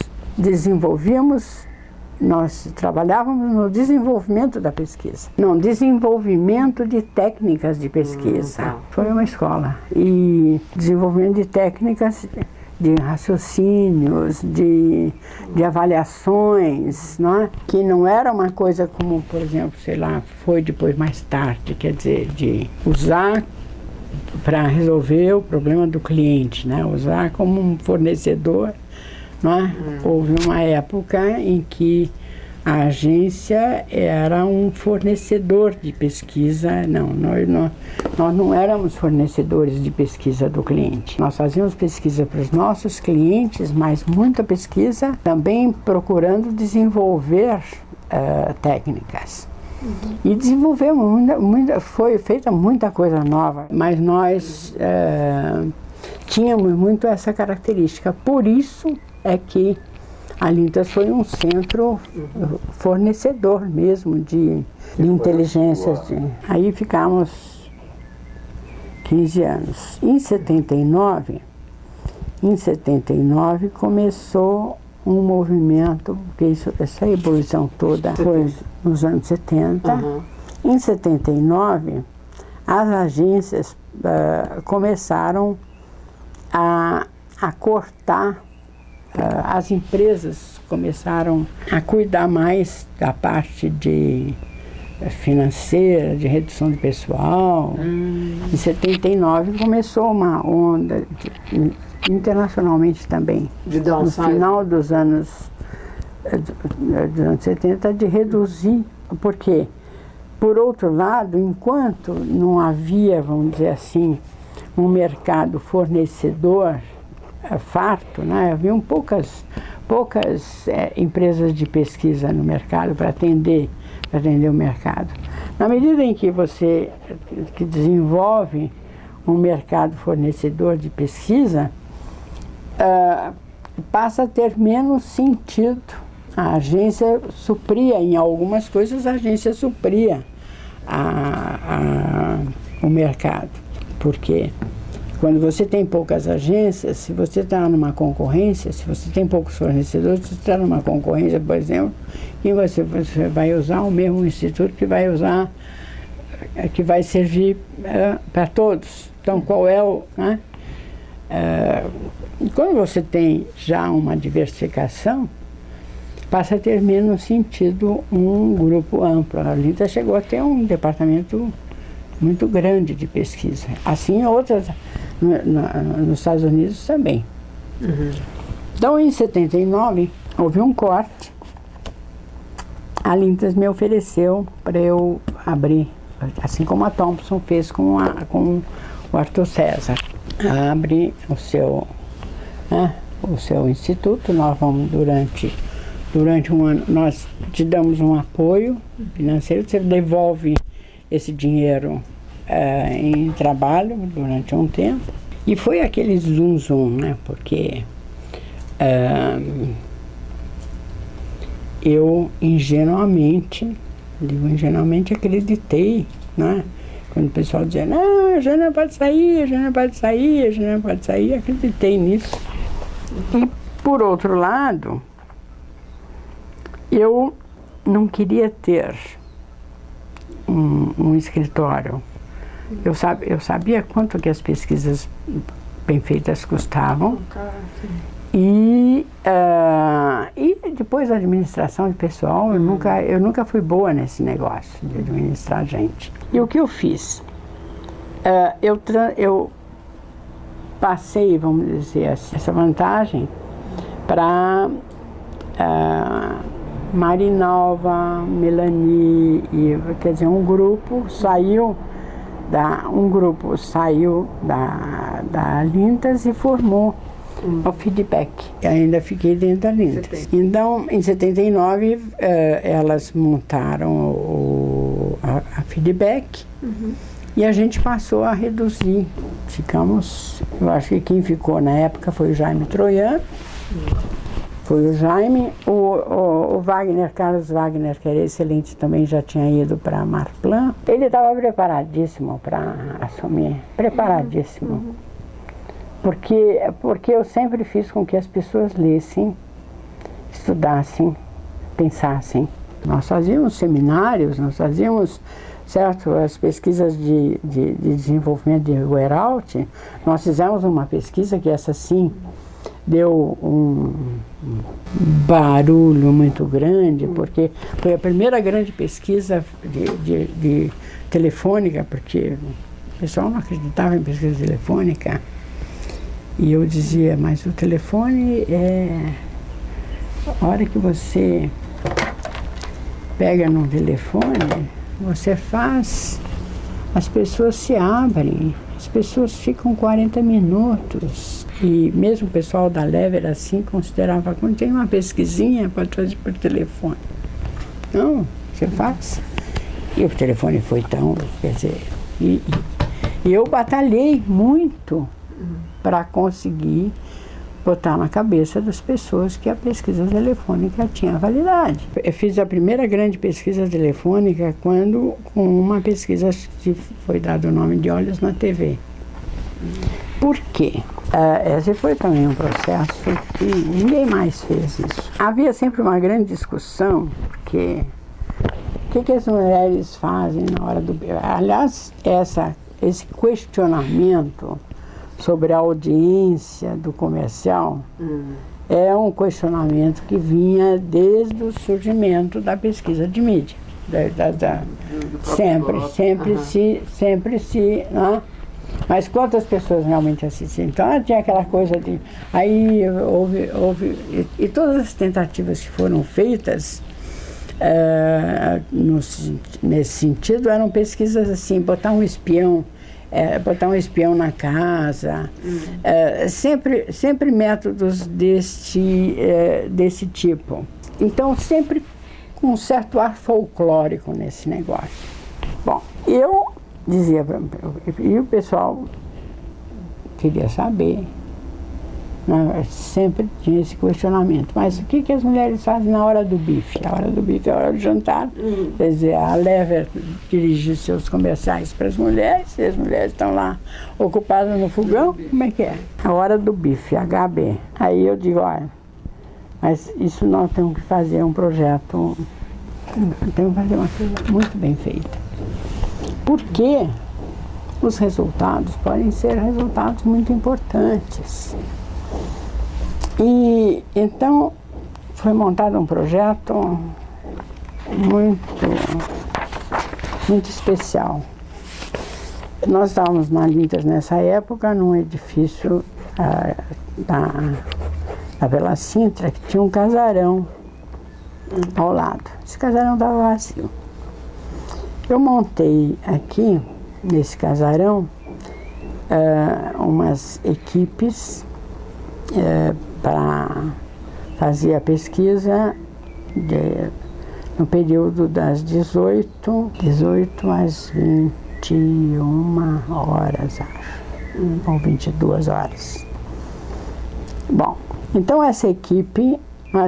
trabalhávamos no desenvolvimento da pesquisa. Não, desenvolvimento de técnicas de pesquisa. Foi uma escola. E desenvolvimento de técnicas de raciocínios, de avaliações, não é? Que não era uma coisa como, por exemplo, sei lá, foi depois mais tarde, quer dizer, de usar para resolver o problema do cliente, né? Usar como um fornecedor, não é? Houve uma época em que a agência era um fornecedor de pesquisa. Não, nós não éramos fornecedores de pesquisa do cliente. Nós fazíamos pesquisa para os nossos clientes, mas muita pesquisa também procurando desenvolver técnicas. E desenvolvemos foi feita muita coisa nova, mas nós tínhamos muito essa característica. Por isso é que a Lintas foi um centro fornecedor mesmo de inteligências. Aí ficamos 15 anos. Em 79 começou um movimento, porque essa evolução toda foi nos anos 70. Em 79, as agências começaram a cortar. As empresas começaram a cuidar mais da parte financeira, de redução de pessoal. Em 79 começou uma onda, internacionalmente também, no final dos anos 70, de reduzir, porque, por outro lado, enquanto não havia, vamos dizer assim, um mercado fornecedor farto, né? Haviam poucas empresas de pesquisa no mercado para atender o mercado. Na medida em que você desenvolve um mercado fornecedor de pesquisa, passa a ter menos sentido. A agência supria, em algumas coisas, a agência supria o mercado, porque quando você tem poucas agências, se você está numa concorrência, se você tem poucos fornecedores, se você está numa concorrência, por exemplo, e você vai usar o mesmo instituto que vai servir para todos. Então, qual é o... Né? Quando você tem já uma diversificação, passa a ter menos sentido um grupo amplo. A Lintas chegou a ter um departamento muito grande de pesquisa. Assim, outras nos Estados Unidos também. Então, em 79, houve um corte. A Lintas me ofereceu para eu abrir, assim como a Thompson fez com o Arthur César. Abre o seu instituto. Nós vamos durante um ano, nós te damos um apoio financeiro, você devolve esse dinheiro em trabalho durante um tempo. E foi aquele zoom, né? Porque eu ingenuamente, digo ingenuamente, acreditei, né? Quando o pessoal dizia, não, a Jana pode sair, a Jana pode sair, a Jana pode sair, acreditei nisso. E, por outro lado, eu não queria ter um escritório. Eu sabia quanto que as pesquisas bem feitas custavam. E depois a administração de pessoal, eu nunca fui boa nesse negócio de administrar gente. E o que eu fiz? Eu passei, vamos dizer, essa vantagem para Marinalva, Melanie, quer dizer, um grupo saiu da Lintas e formou o Feedback. Eu ainda fiquei dentro da Lintas. Então, em 79, elas montaram a Feedback e a gente passou a reduzir. Eu acho que quem ficou na época foi o Jaime Troian. Foi o Jaime, o Wagner, Carlos Wagner, que era excelente, também já tinha ido para a Marplan. Ele estava preparadíssimo para assumir, preparadíssimo. Porque eu sempre fiz com que as pessoas lessem, estudassem, pensassem. Nós fazíamos seminários, nós fazíamos, certo, as pesquisas de desenvolvimento de Weyerhaeuser. Nós fizemos uma pesquisa que essa sim deu um barulho muito grande, porque foi a primeira grande pesquisa de telefônica, porque o pessoal não acreditava em pesquisa telefônica. E eu dizia, mas o telefone a hora que você pega no telefone, você faz, as pessoas se abrem, as pessoas ficam 40 minutos. E mesmo o pessoal da Lever assim considerava, quando tem uma pesquisinha, pode fazer por telefone. Não, você faz. E o telefone foi tão, quer dizer, e eu batalhei muito para conseguir botar na cabeça das pessoas que a pesquisa telefônica tinha validade. Eu fiz a primeira grande pesquisa telefônica com uma pesquisa que foi dado o nome de Olhos na TV. Por quê? Esse foi também um processo que ninguém mais fez isso. Havia sempre uma grande discussão, porque o que as mulheres fazem na hora do bebê? Aliás, esse questionamento sobre a audiência do comercial é um questionamento que vinha desde o surgimento da pesquisa de mídia. Sempre se, né? Mas quantas pessoas realmente assistem? Então tinha aquela coisa de... Aí houve... E todas as tentativas que foram feitas nesse sentido eram pesquisas assim, botar um espião na casa, sempre métodos desse tipo. Então, sempre com um certo ar folclórico nesse negócio. Bom, eu dizia, e o pessoal queria saber, né? Sempre tinha esse questionamento, mas o que as mulheres fazem na hora do bife? A hora do bife é a hora do jantar. Quer dizer, a Lever dirige seus comerciais para as mulheres, e as mulheres estão lá ocupadas no fogão, como é que é? A hora do bife, HB. Aí eu digo, olha, mas isso nós temos que fazer um projeto, temos que fazer uma coisa muito bem feita. Porque os resultados podem ser resultados muito importantes. E então foi montado um projeto muito especial. Nós estávamos na Lintas nessa época, num edifício da Bela Sintra, que tinha um casarão ao lado. Esse casarão estava vazio. Eu montei aqui, nesse casarão, umas equipes para fazer a pesquisa no período das 18 às 21 horas, acho, ou 22 horas. Bom, então essa equipe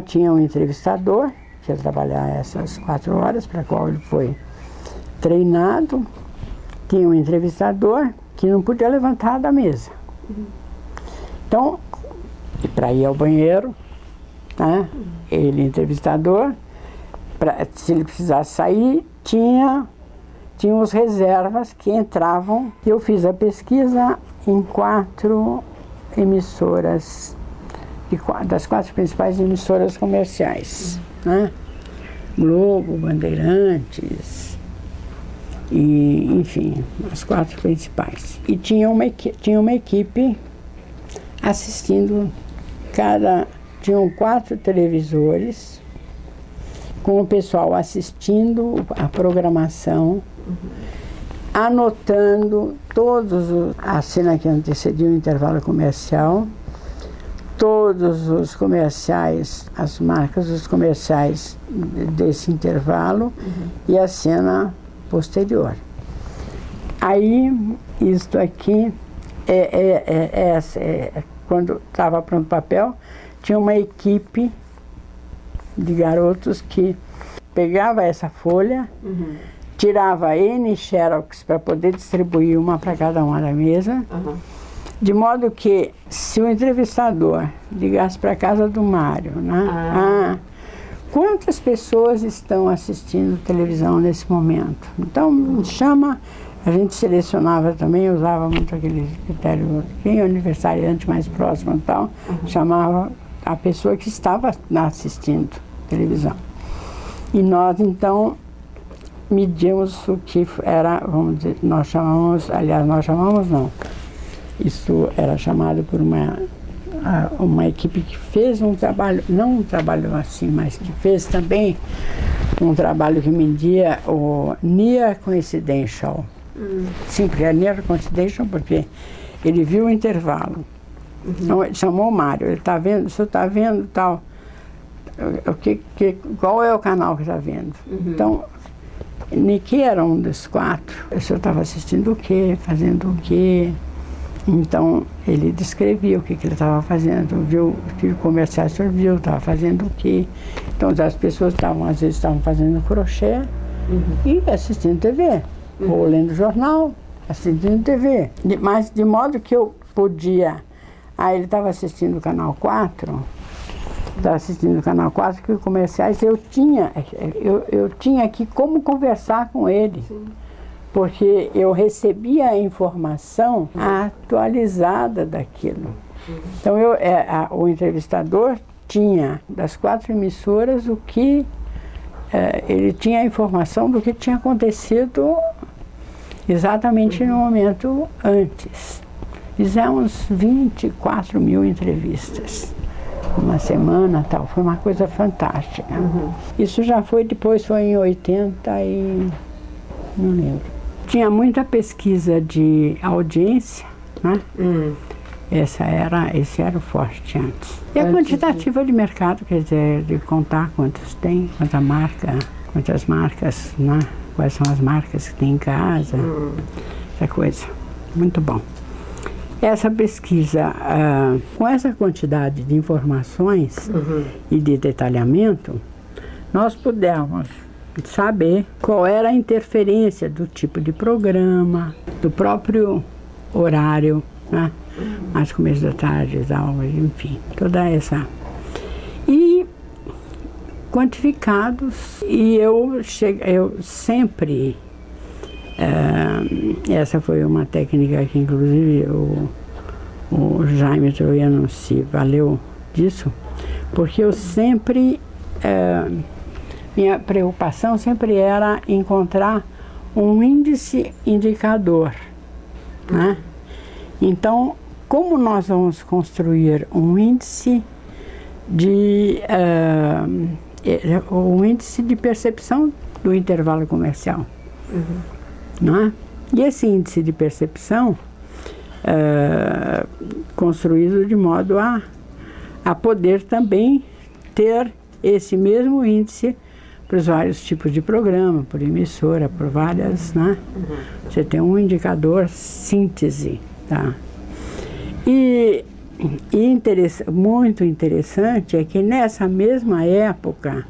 tinha um entrevistador, que ia trabalhar essas 4 horas, para a qual ele foi treinado. Tinha um entrevistador que não podia levantar da mesa. Então, para ir ao banheiro, né, ele, entrevistador, se ele precisasse sair, tinha os reservas que entravam. Eu fiz a pesquisa em 4 emissoras, das 4 principais emissoras comerciais, né? Globo, Bandeirantes, e, enfim, as 4 principais. E tinha uma equipe assistindo, tinham 4 televisores, com o pessoal assistindo a programação, anotando a cena que antecedia o intervalo comercial, todos os comerciais, as marcas dos comerciais desse intervalo e a cena posterior. Aí, isto aqui, quando estava pronto o papel, tinha uma equipe de garotos que pegava essa folha, tirava N xerox para poder distribuir uma para cada uma da mesa, de modo que, se o entrevistador ligasse para a casa do Mário, né? Quantas pessoas estão assistindo televisão nesse momento? Então, a gente selecionava também, usava muito aquele critério, quem é o aniversariante mais próximo e tal, chamava a pessoa que estava assistindo televisão. E nós, então, medíamos o que era, vamos dizer, nós chamamos não, isso era chamado por uma equipe que fez um trabalho, não um trabalho assim, mas que fez também um trabalho que media o Near Coincidential. Sim, porque é Near Coincidential porque ele viu o intervalo. Então, ele chamou o Mário, ele está vendo, o senhor está vendo tal, qual é o canal que está vendo? Então, Niki era um dos 4, o senhor estava assistindo o quê, fazendo o quê? Então, ele descrevia o que ele estava fazendo, viu que comerciais o senhor viu, estava fazendo o quê. Então, as pessoas às vezes estavam fazendo crochê e assistindo TV, ou lendo jornal, assistindo TV. Mas de modo que eu podia... ele estava assistindo o Canal 4, que comerciais eu tinha aqui como conversar com ele. Porque eu recebia a informação atualizada daquilo. Então, o entrevistador tinha, das 4 emissoras, ele tinha a informação do que tinha acontecido exatamente no momento antes. Fizemos 24 mil entrevistas, uma semana tal, foi uma coisa fantástica. Isso já depois foi em 80 e... não lembro. Tinha muita pesquisa de audiência, né? Esse era o forte antes. E a quantitativa de mercado, quer dizer, de contar quantos tem, quantas marcas, né? Quais são as marcas que tem em casa, essa coisa. Muito bom. Essa pesquisa, com essa quantidade de informações e de detalhamento, nós pudemos saber qual era a interferência do tipo de programa, do próprio horário, né? Mais começo da tarde, as aulas, enfim, toda essa. E quantificados, e eu sempre, essa foi uma técnica que inclusive o Jaime Troiano se valeu disso, porque eu sempre... minha preocupação sempre era encontrar um índice indicador, né? Então, como nós vamos construir um índice de percepção do intervalo comercial, né? E esse índice de percepção construído de modo a poder também ter esse mesmo índice para os vários tipos de programa, por emissora, por várias, né? Você tem um indicador síntese, tá? E muito interessante é que nessa mesma época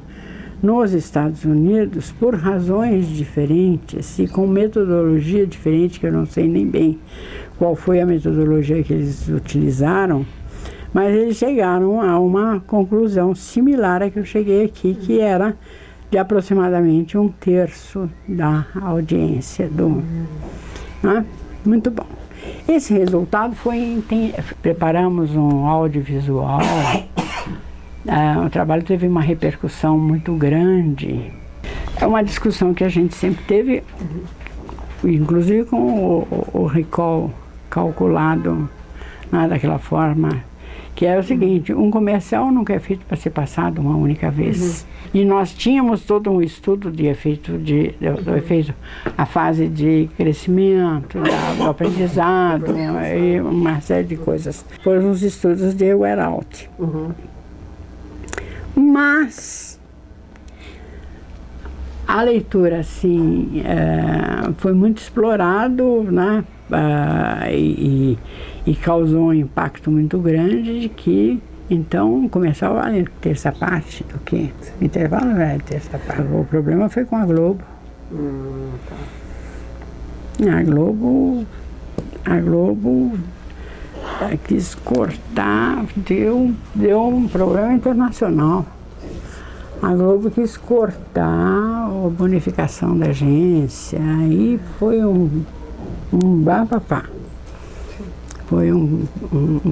nos Estados Unidos, por razões diferentes e com metodologia diferente, que eu não sei nem bem qual foi a metodologia que eles utilizaram, mas eles chegaram a uma conclusão similar à que eu cheguei aqui, que era de aproximadamente 1/3 da audiência do... Né? Muito bom. Esse resultado foi... Preparamos um audiovisual. O trabalho teve uma repercussão muito grande. É uma discussão que a gente sempre teve, inclusive com o recall calculado, né, daquela forma, que é o seguinte: um comercial nunca é feito para ser passado uma única vez. E nós tínhamos todo um estudo de efeito, do efeito, a fase de crescimento, do aprendizado, e uma série de coisas. Foram os estudos de Weraut. Mas a leitura, assim, foi muito explorado, né? E causou um impacto muito grande de que, então, começava a terça parte do que? O intervalo não era terça parte. O problema foi com a Globo. A Globo quis cortar, deu um problema internacional. A Globo quis cortar a bonificação da agência, aí foi um bafafá. Foi um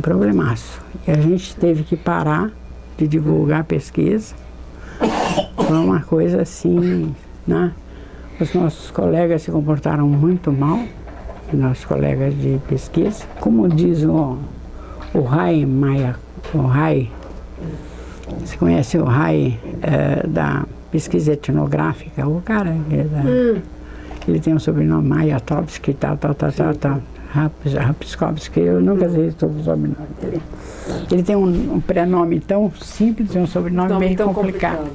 problemaço. E a gente teve que parar de divulgar a pesquisa. Foi uma coisa assim, né? Os nossos colegas se comportaram muito mal, os nossos colegas de pesquisa. Como diz o Rai Maia, você conhece o Rai da pesquisa etnográfica? O cara, ele tem um sobrenome Mayatovsky, tal. Rapskovsky, eu nunca sei sobre o sobrenome dele. Ele tem um prenome tão simples e um sobrenome meio complicado.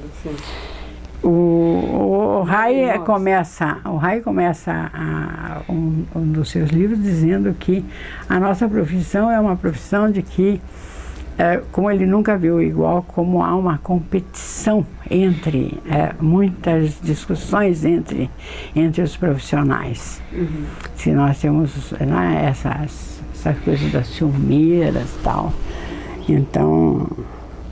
O Rai começa um dos seus livros dizendo que a nossa profissão é uma profissão de que, como ele nunca viu igual, como há uma competição entre, muitas discussões entre os profissionais. Se nós temos, né, essas coisas das ciumeiras e tal, então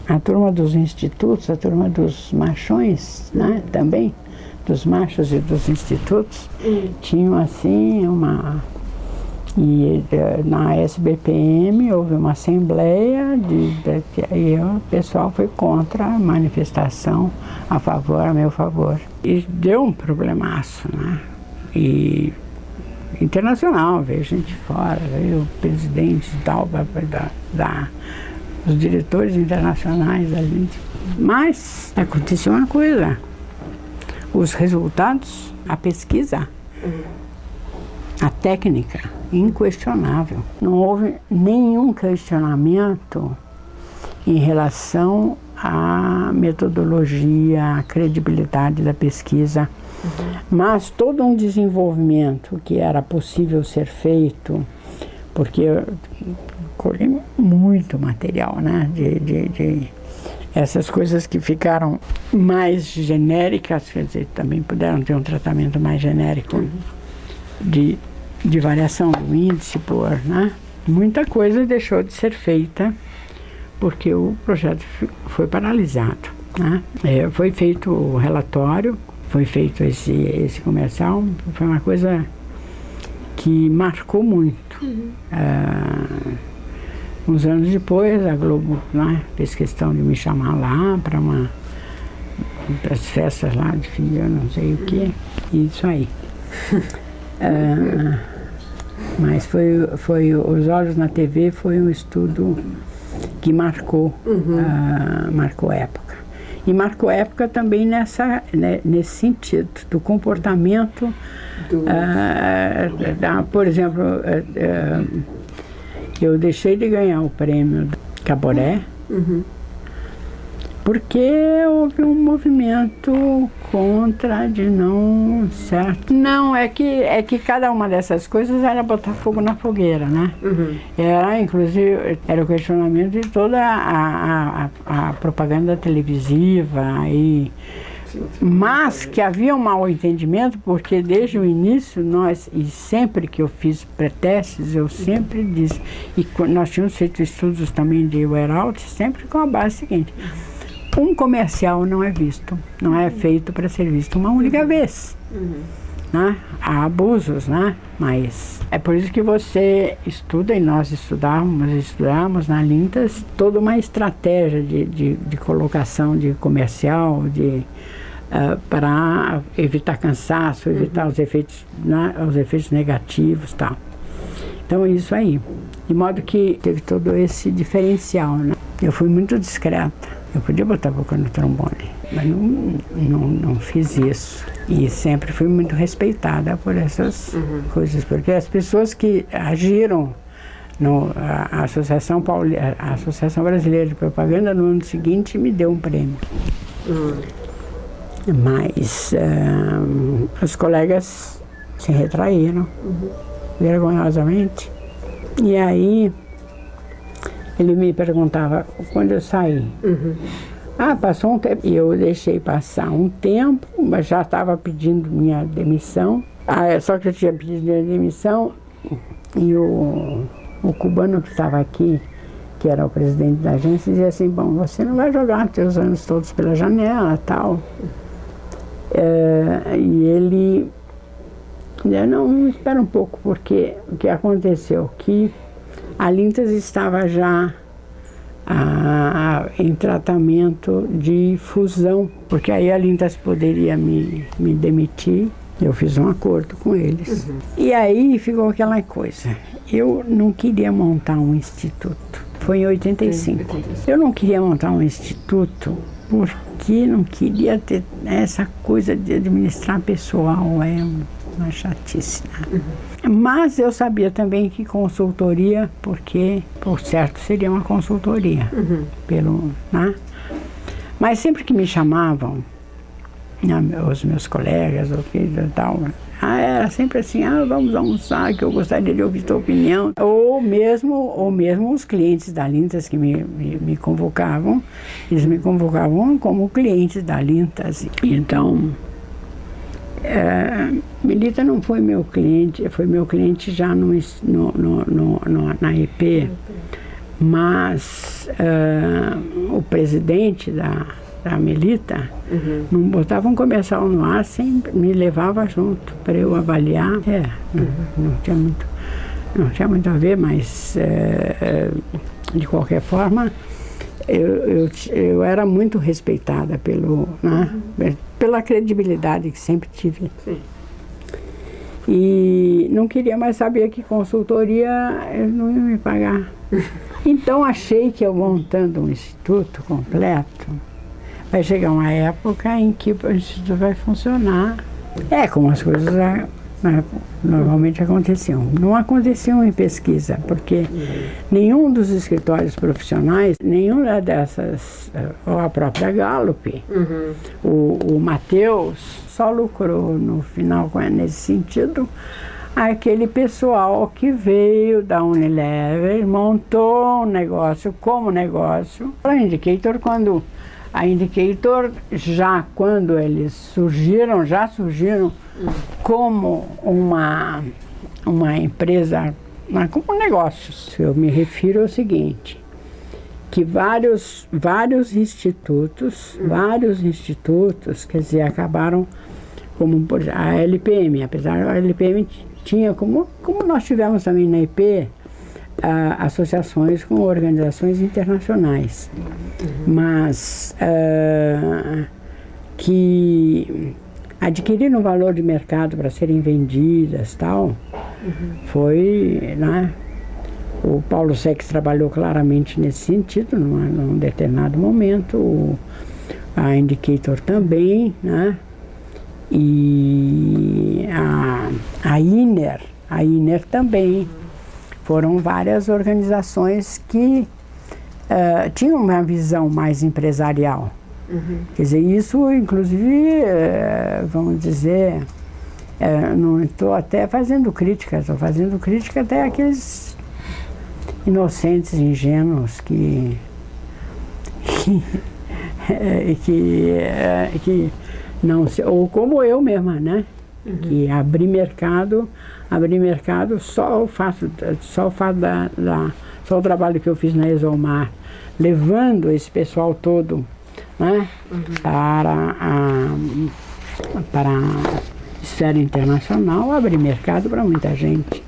a turma dos institutos, a turma dos machões, né, também, dos machos e dos institutos, tinham assim uma... E na SBPM houve uma assembleia e o pessoal foi contra a manifestação a favor, a meu favor. E deu um problemaço, né? E internacional, veio gente fora, veio presidentes e tal, os diretores internacionais ali. Mas aconteceu uma coisa: os resultados, a pesquisa, a técnica, inquestionável. Não houve nenhum questionamento em relação à metodologia, à credibilidade da pesquisa, mas todo um desenvolvimento que era possível ser feito, porque eu colhei muito material, né, de essas coisas que ficaram mais genéricas, quer dizer, também puderam ter um tratamento mais genérico de variação do índice por, né? Muita coisa deixou de ser feita porque o projeto foi paralisado, né? Foi feito o relatório, foi feito esse comercial, foi uma coisa que marcou muito. Uns anos depois, a Globo, né, fez questão de me chamar lá para as festas lá de fim de ano, não sei o que, isso aí. Mas foi Os Olhos na TV foi um estudo que marcou, marcou época. E marcou época também nesse sentido, do comportamento, por exemplo, eu deixei de ganhar o prêmio Caboré, porque houve um movimento contra de não certo. Não, é que cada uma dessas coisas era botar fogo na fogueira, né? Inclusive, era o questionamento de toda a propaganda televisiva e Mas que havia um mal entendimento, porque desde o início e sempre que eu fiz pré-testes, eu sempre disse, e nós tínhamos feito estudos também de wear-out, sempre com a base seguinte: um comercial não é visto, não é feito para ser visto uma única vez. Né? Há abusos, né? Mas é por isso que você estuda, e nós estudamos na Lintas toda uma estratégia de colocação de comercial, para evitar cansaço, evitar os efeitos, né, os efeitos negativos e tal. Então isso aí. De modo que teve todo esse diferencial, né? Eu fui muito discreta. Eu podia botar a boca no trombone, mas não fiz isso. E sempre fui muito respeitada por essas coisas, porque as pessoas que agiram a Associação Brasileira de Propaganda no ano seguinte me deu um prêmio. Mas os colegas se retraíram, vergonhosamente. E aí ele me perguntava quando eu saí. Passou um tempo. E eu deixei passar um tempo, mas já estava pedindo minha demissão. Só que eu tinha pedido minha demissão e o cubano que estava aqui, que era o presidente da agência, dizia assim: bom, você não vai jogar os seus anos todos pela janela, tal. E ele dizia: não, espera um pouco, porque o que aconteceu? Que a Lintas estava já em tratamento de fusão, porque aí a Lintas poderia me demitir. Eu fiz um acordo com eles. E aí ficou aquela coisa. Eu não queria montar um instituto. Foi em 85. Eu não queria montar um instituto porque não queria ter essa coisa de administrar pessoal. É uma chatice, né? Mas eu sabia também que consultoria, porque, por certo, seria uma consultoria. Né? Mas sempre que me chamavam, os meus colegas, tal, era sempre assim: vamos almoçar, que eu gostaria de ouvir tua opinião. Ou mesmo os clientes da Lintas que me convocavam, eles me convocavam como clientes da Lintas. Então, Melita não foi meu cliente, foi meu cliente já na EP, mas o presidente da Melita não botava um comercial no ar, sempre me levava junto para eu avaliar. Não tinha muito a ver, mas de qualquer forma eu era muito respeitada pela credibilidade que sempre tive. E não queria mais saber que consultoria eles não iam me pagar. Então achei que eu montando um instituto completo, vai chegar uma época em que o instituto vai funcionar. Como as coisas normalmente aconteciam. Não aconteciam em pesquisa, porque nenhum dos escritórios profissionais, nenhuma dessas, ou a própria Gallup, o Mateus, só lucrou no final nesse sentido. Aquele pessoal que veio da Unilever, montou um negócio como negócio. A Indicator, quando eles surgiram como uma empresa, como negócios. Eu me refiro ao seguinte, que vários institutos, quer dizer, acabaram, como a LPM, apesar da LPM tinha, como nós tivemos também na IP, associações com organizações internacionais, mas que adquiriram valor de mercado para serem vendidas, tal. Foi, né? O Paulo Sex trabalhou claramente nesse sentido, num determinado momento, a Indicator também, né? E a INER também. Foram várias organizações que tinham uma visão mais empresarial. Quer dizer, isso, inclusive, vamos dizer, não estou até fazendo crítica, estou fazendo crítica até àqueles inocentes, ingênuos que Não, ou como eu mesma, né? Que abrir mercado só o fato só o trabalho que eu fiz na Exomar, levando esse pessoal todo, né, para a esfera internacional, abrir mercado para muita gente.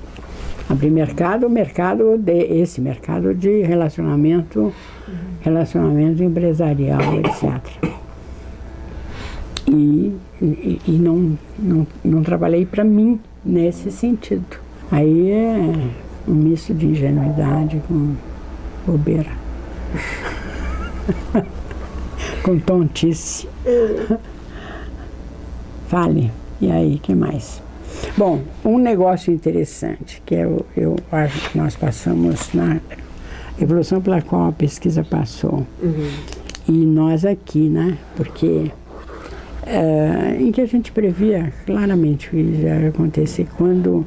Abrir mercado de relacionamento empresarial, etc. E não trabalhei para mim nesse sentido. Aí é um misto de ingenuidade com bobeira. Com tontice. Fale. E aí, que mais? Bom, um negócio interessante que eu acho que nós passamos na evolução pela qual a pesquisa passou. E nós aqui, né? Porque em que a gente previa claramente o que ia acontecer quando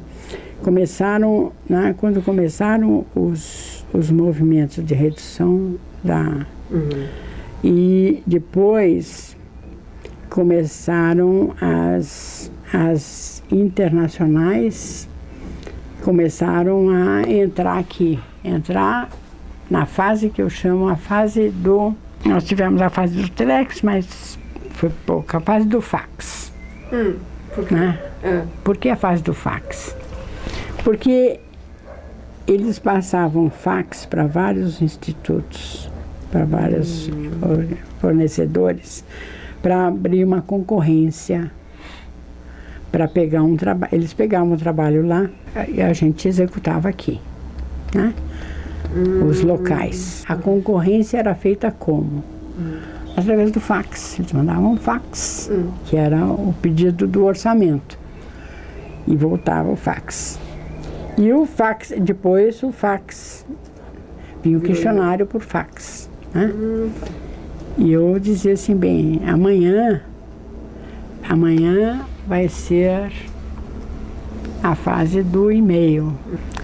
começaram os movimentos de redução e depois começaram as internacionais começaram a entrar na fase que eu chamo a fase do... Nós tivemos a fase do telex, mas foi pouca, a fase do fax. Por quê? Né? Por que a fase do fax? Porque eles passavam fax para vários institutos, para vários fornecedores, para abrir uma concorrência, para pegar um trabalho. Eles pegavam o trabalho lá e a gente executava aqui, né? Os locais. A concorrência era feita como? Através do fax. Eles mandavam um fax, que era o pedido do orçamento. E voltava o fax. E o fax, depois o fax, vinha o questionário por fax, né? E eu dizia assim, bem, amanhã vai ser a fase do e-mail.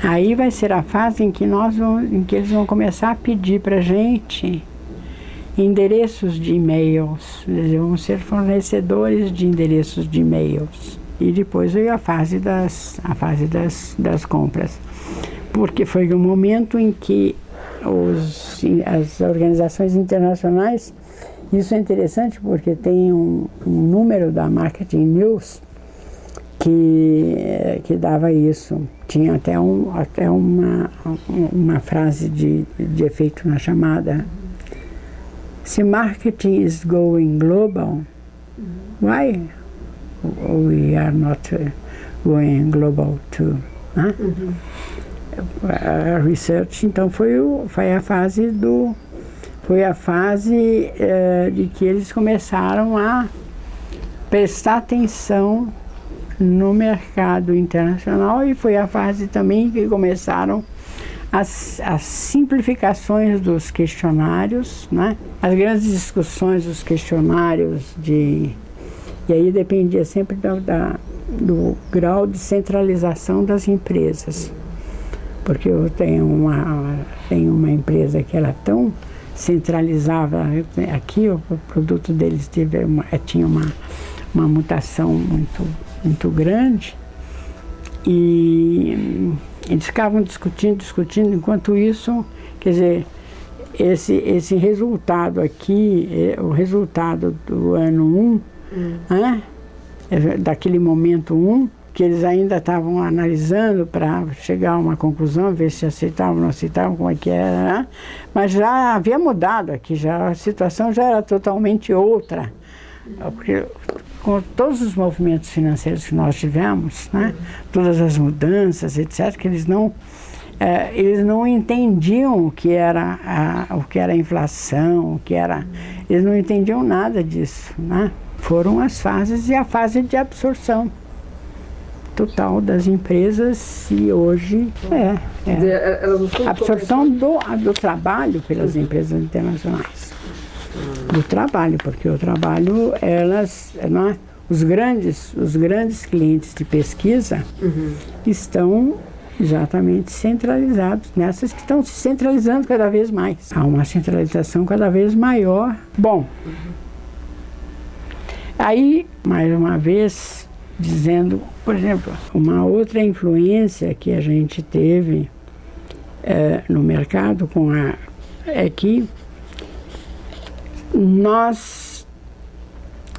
Aí vai ser a fase em que eles vão começar a pedir para a gente endereços de e-mails. Eles vão ser fornecedores de endereços de e-mails. E depois veio a fase das compras. Porque foi o momento em que as organizações internacionais, isso é interessante porque tem um número da Marketing News que dava isso. Tinha até uma frase de efeito na chamada. Se marketing is going global, why we are not going global too? Né? A research, então, foi a fase de que eles começaram a prestar atenção no mercado internacional e foi a fase também que começaram as simplificações dos questionários, né? As grandes discussões dos questionários e aí dependia sempre do grau de centralização das empresas. Porque eu tenho uma empresa que era tão centralizada, aqui o produto deles tinha uma mutação muito grande e eles ficavam discutindo, enquanto isso, quer dizer, esse resultado aqui, o resultado do ano 1, né? Daquele momento 1, que eles ainda estavam analisando para chegar a uma conclusão, ver se aceitavam ou não aceitavam, como é que era, né? Mas já havia mudado aqui, a situação já era totalmente outra, porque com todos os movimentos financeiros que nós tivemos, né? Todas as mudanças, etc., que eles não entendiam o que era a inflação, eles não entendiam nada disso, né? Foram as fases e a fase de absorção total das empresas e hoje absorção do trabalho pelas empresas internacionais. Do trabalho, porque o trabalho, os grandes clientes de pesquisa estão exatamente centralizados, nessas que estão se centralizando cada vez mais. Há uma centralização cada vez maior. Bom, Aí, mais uma vez, dizendo, por exemplo, uma outra influência que a gente teve no mercado é que nós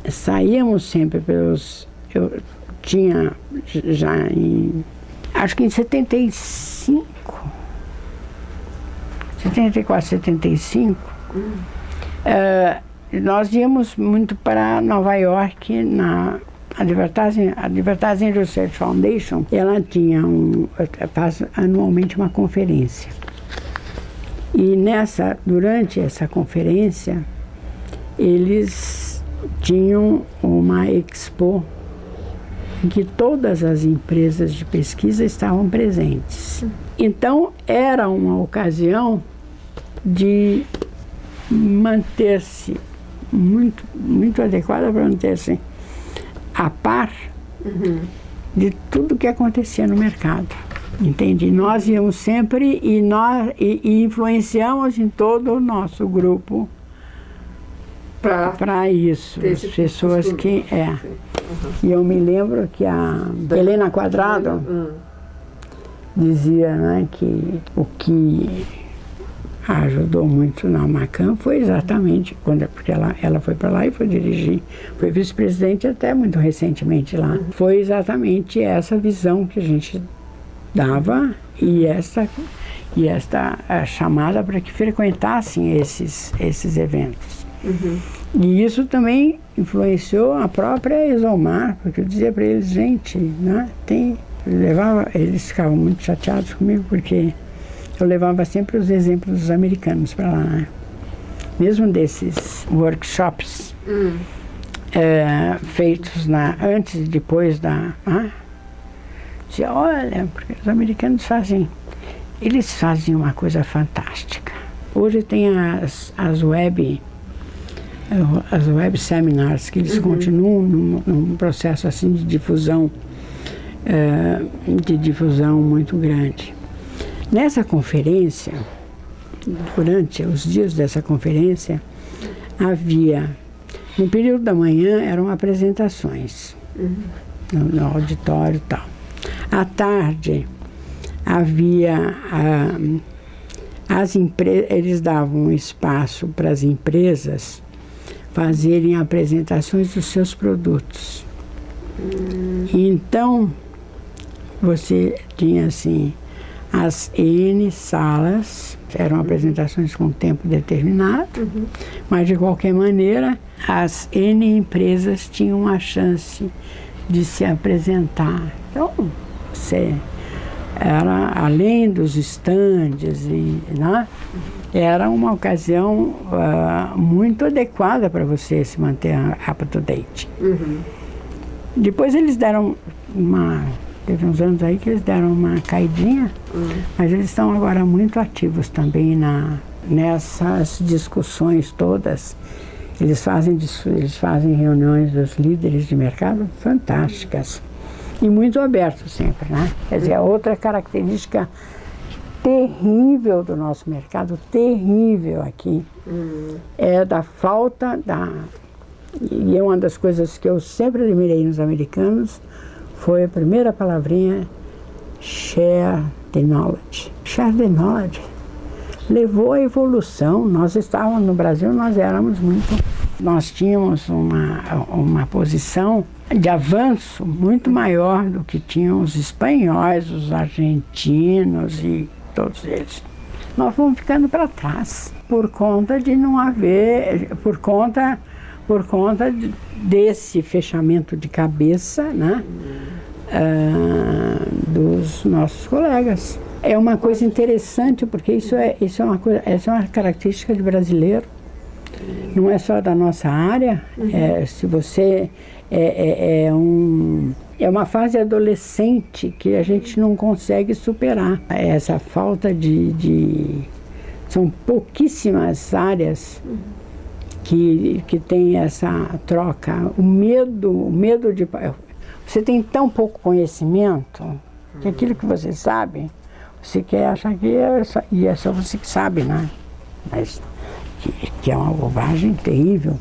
saíamos sempre pelos... Eu tinha já acho que em 74, 75, nós íamos muito para Nova York, na Advertising Research Foundation. Ela tinha faz anualmente uma conferência. E durante essa conferência, eles tinham uma expo em que todas as empresas de pesquisa estavam presentes. Então, era uma ocasião de manter-se muito adequada para manter-se a par de tudo que acontecia no mercado. Entende? Nós íamos sempre e influenciamos em todo o nosso grupo para isso. As pessoas que... E eu me lembro que a Helena Quadrado dizia, né, que o que ajudou muito na Macam foi exatamente porque ela foi para lá e foi dirigir, foi vice-presidente até muito recentemente lá. Foi exatamente essa visão que a gente dava e esta chamada para que frequentassem esses eventos. E isso também influenciou a própria Exomar, porque eu dizia para eles, gente, né, eles ficavam muito chateados comigo porque eu levava sempre os exemplos dos americanos para lá, né? Mesmo desses workshops feitos antes e depois dizia, olha, porque os americanos eles fazem uma coisa fantástica. Hoje tem as web seminars, que eles continuam num processo assim de difusão muito grande. Nessa conferência, durante os dias dessa conferência, no período da manhã eram apresentações no auditório e tal. À tarde havia eles davam espaço para as empresas fazerem apresentações dos seus produtos. Então, você tinha assim, as N salas, eram apresentações com tempo determinado, mas de qualquer maneira, as N empresas tinham a chance de se apresentar. Então, além dos estandes, né, era uma ocasião muito adequada para você se manter up to date. Depois eles deram teve uns anos aí que eles deram uma caidinha, mas eles estão agora muito ativos também nessas discussões todas. Eles fazem reuniões dos líderes de mercado fantásticas e muito abertos sempre, né? Quer dizer, a outra característica terrível do nosso mercado, terrível aqui, é da falta e é uma das coisas que eu sempre admirei nos americanos, foi a primeira palavrinha, share the knowledge. Share the knowledge levou à evolução. Nós estávamos no Brasil, nós tínhamos uma posição de avanço muito maior do que tinham os espanhóis, os argentinos e todos eles. Nós fomos ficando para trás por conta de não haver, por conta desse fechamento de cabeça, né, dos nossos colegas. É uma coisa interessante, porque isso é uma característica de brasileiro, não é só da nossa área. É uma fase adolescente que a gente não consegue superar. Essa falta são pouquíssimas áreas que tem essa troca. O medo de... Você tem tão pouco conhecimento que aquilo que você sabe, você quer achar que é só você que sabe, né? Mas que é uma bobagem terrível.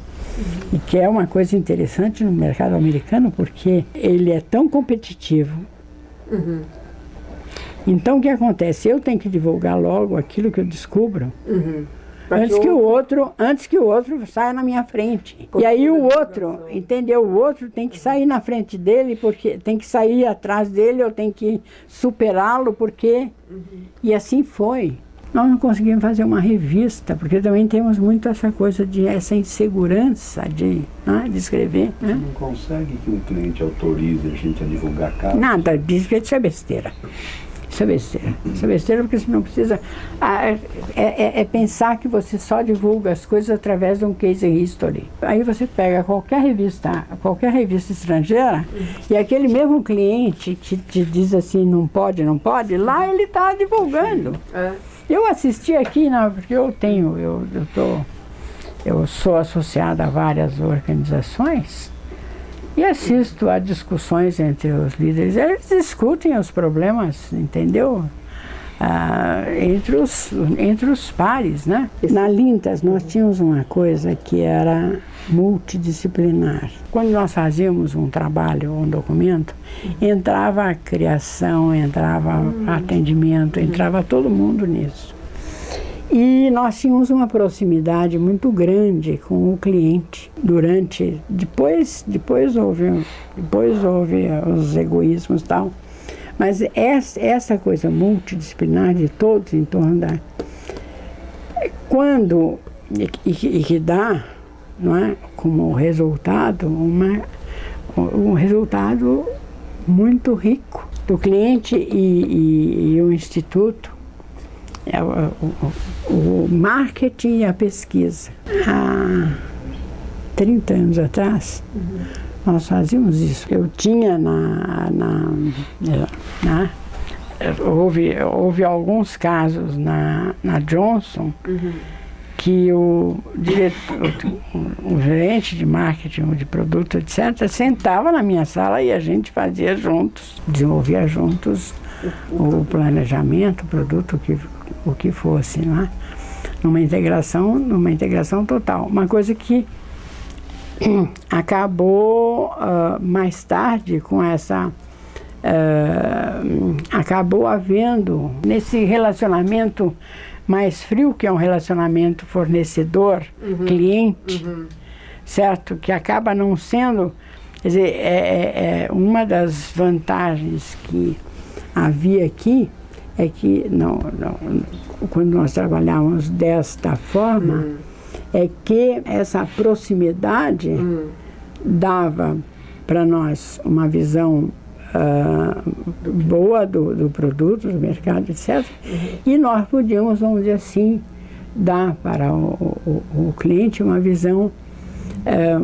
E que é uma coisa interessante no mercado americano, porque ele é tão competitivo. Então, o que acontece? Eu tenho que divulgar logo aquilo que eu descubro, antes que o outro saia na minha frente. E aí o outro, entendeu? O outro tem que sair na frente dele, porque tem que sair atrás dele, eu tenho que superá-lo, porque... E assim foi. Nós não conseguimos fazer uma revista, porque também temos muito essa coisa de essa insegurança de escrever. Você não consegue que um cliente autorize a gente a divulgar casos? Nada, diz que isso é besteira. Isso é besteira. Isso é besteira porque você não precisa... É pensar que você só divulga as coisas através de um case history. Aí você pega qualquer revista estrangeira, e aquele mesmo cliente que te diz assim, não pode, lá ele está divulgando. Eu assisti aqui, porque eu sou associada a várias organizações e assisto a discussões entre os líderes. Eles discutem os problemas, entendeu? Entre os pares, né? Na Lintas nós tínhamos uma coisa que era multidisciplinar. Quando nós fazíamos um trabalho, um documento, entrava a criação, entrava atendimento, entrava todo mundo nisso. E nós tínhamos uma proximidade muito grande com o cliente. Depois houve os egoísmos e tal. Mas essa coisa multidisciplinar de todos em torno da... que dá, não é, como resultado, um resultado muito rico do cliente e o instituto. O marketing e a pesquisa. Há 30 anos atrás, nós fazíamos isso. Eu tinha houve alguns casos na Johnson que o gerente de marketing, de produto, etc., sentava na minha sala e a gente fazia juntos, desenvolvia juntos o planejamento, o produto, o que fosse, né? Numa integração total. Uma coisa que acabou mais tarde com essa... acabou havendo, nesse relacionamento mais frio, que é um relacionamento fornecedor-cliente, certo? Que acaba não sendo... Quer dizer, uma das vantagens que havia aqui é que, quando nós trabalhávamos desta forma, é que essa proximidade dava para nós uma visão boa do produto, do mercado, etc. E nós podíamos, vamos dizer assim, dar para o cliente uma visão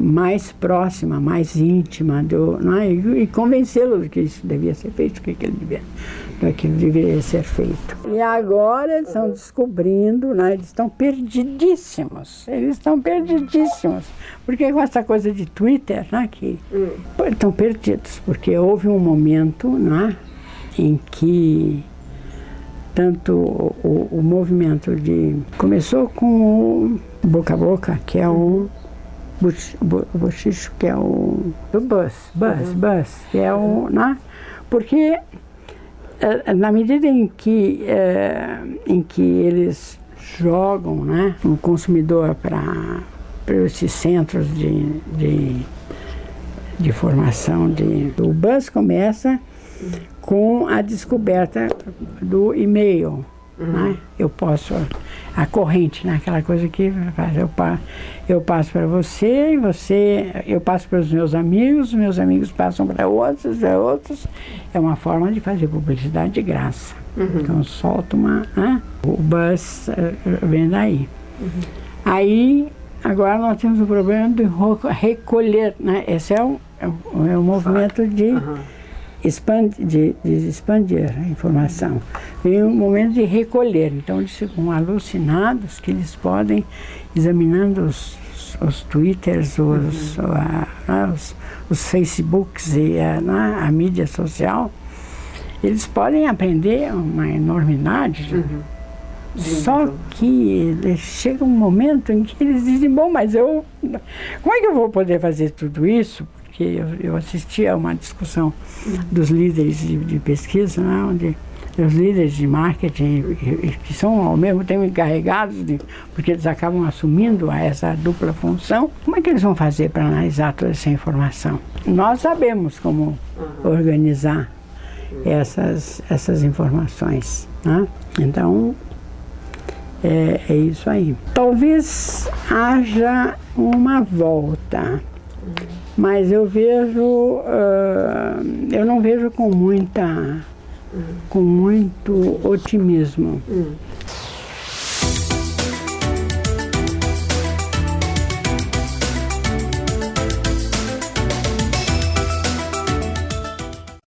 mais próxima, mais íntima, e convencê-lo de que isso devia ser feito, do que deveria ser feito. E agora eles estão descobrindo, eles estão perdidíssimos, porque com essa coisa de Twitter, que estão perdidos, porque houve um momento, em que tanto o movimento começou com o boca a boca, que é o bochicho, que é o buzz, que é o, porque na medida em que eles jogam, o consumidor para esses centros de formação, o buzz começa com a descoberta do e-mail. Eu posso, a corrente, aquela coisa que eu passo para você, eu passo para os meus amigos passam para outros, é uma forma de fazer publicidade de graça. Então solta o buzz vem daí. Aí, agora nós temos o problema de recolher, Esse é o movimento de expandir a informação. Tem um momento de recolher, então eles ficam alucinados que eles podem, examinando os Twitters, os Facebooks e a mídia social, eles podem aprender uma enormidade Só que chega um momento em que eles dizem, bom, mas como é que eu vou poder fazer tudo isso? Porque eu assisti a uma discussão dos líderes de pesquisa, né, onde os líderes de marketing, que são ao mesmo tempo encarregados, porque eles acabam assumindo essa dupla função, como é que eles vão fazer para analisar toda essa informação? Nós sabemos como organizar essas informações, né? Então, é isso aí. Talvez haja uma volta, mas eu não vejo com muito otimismo.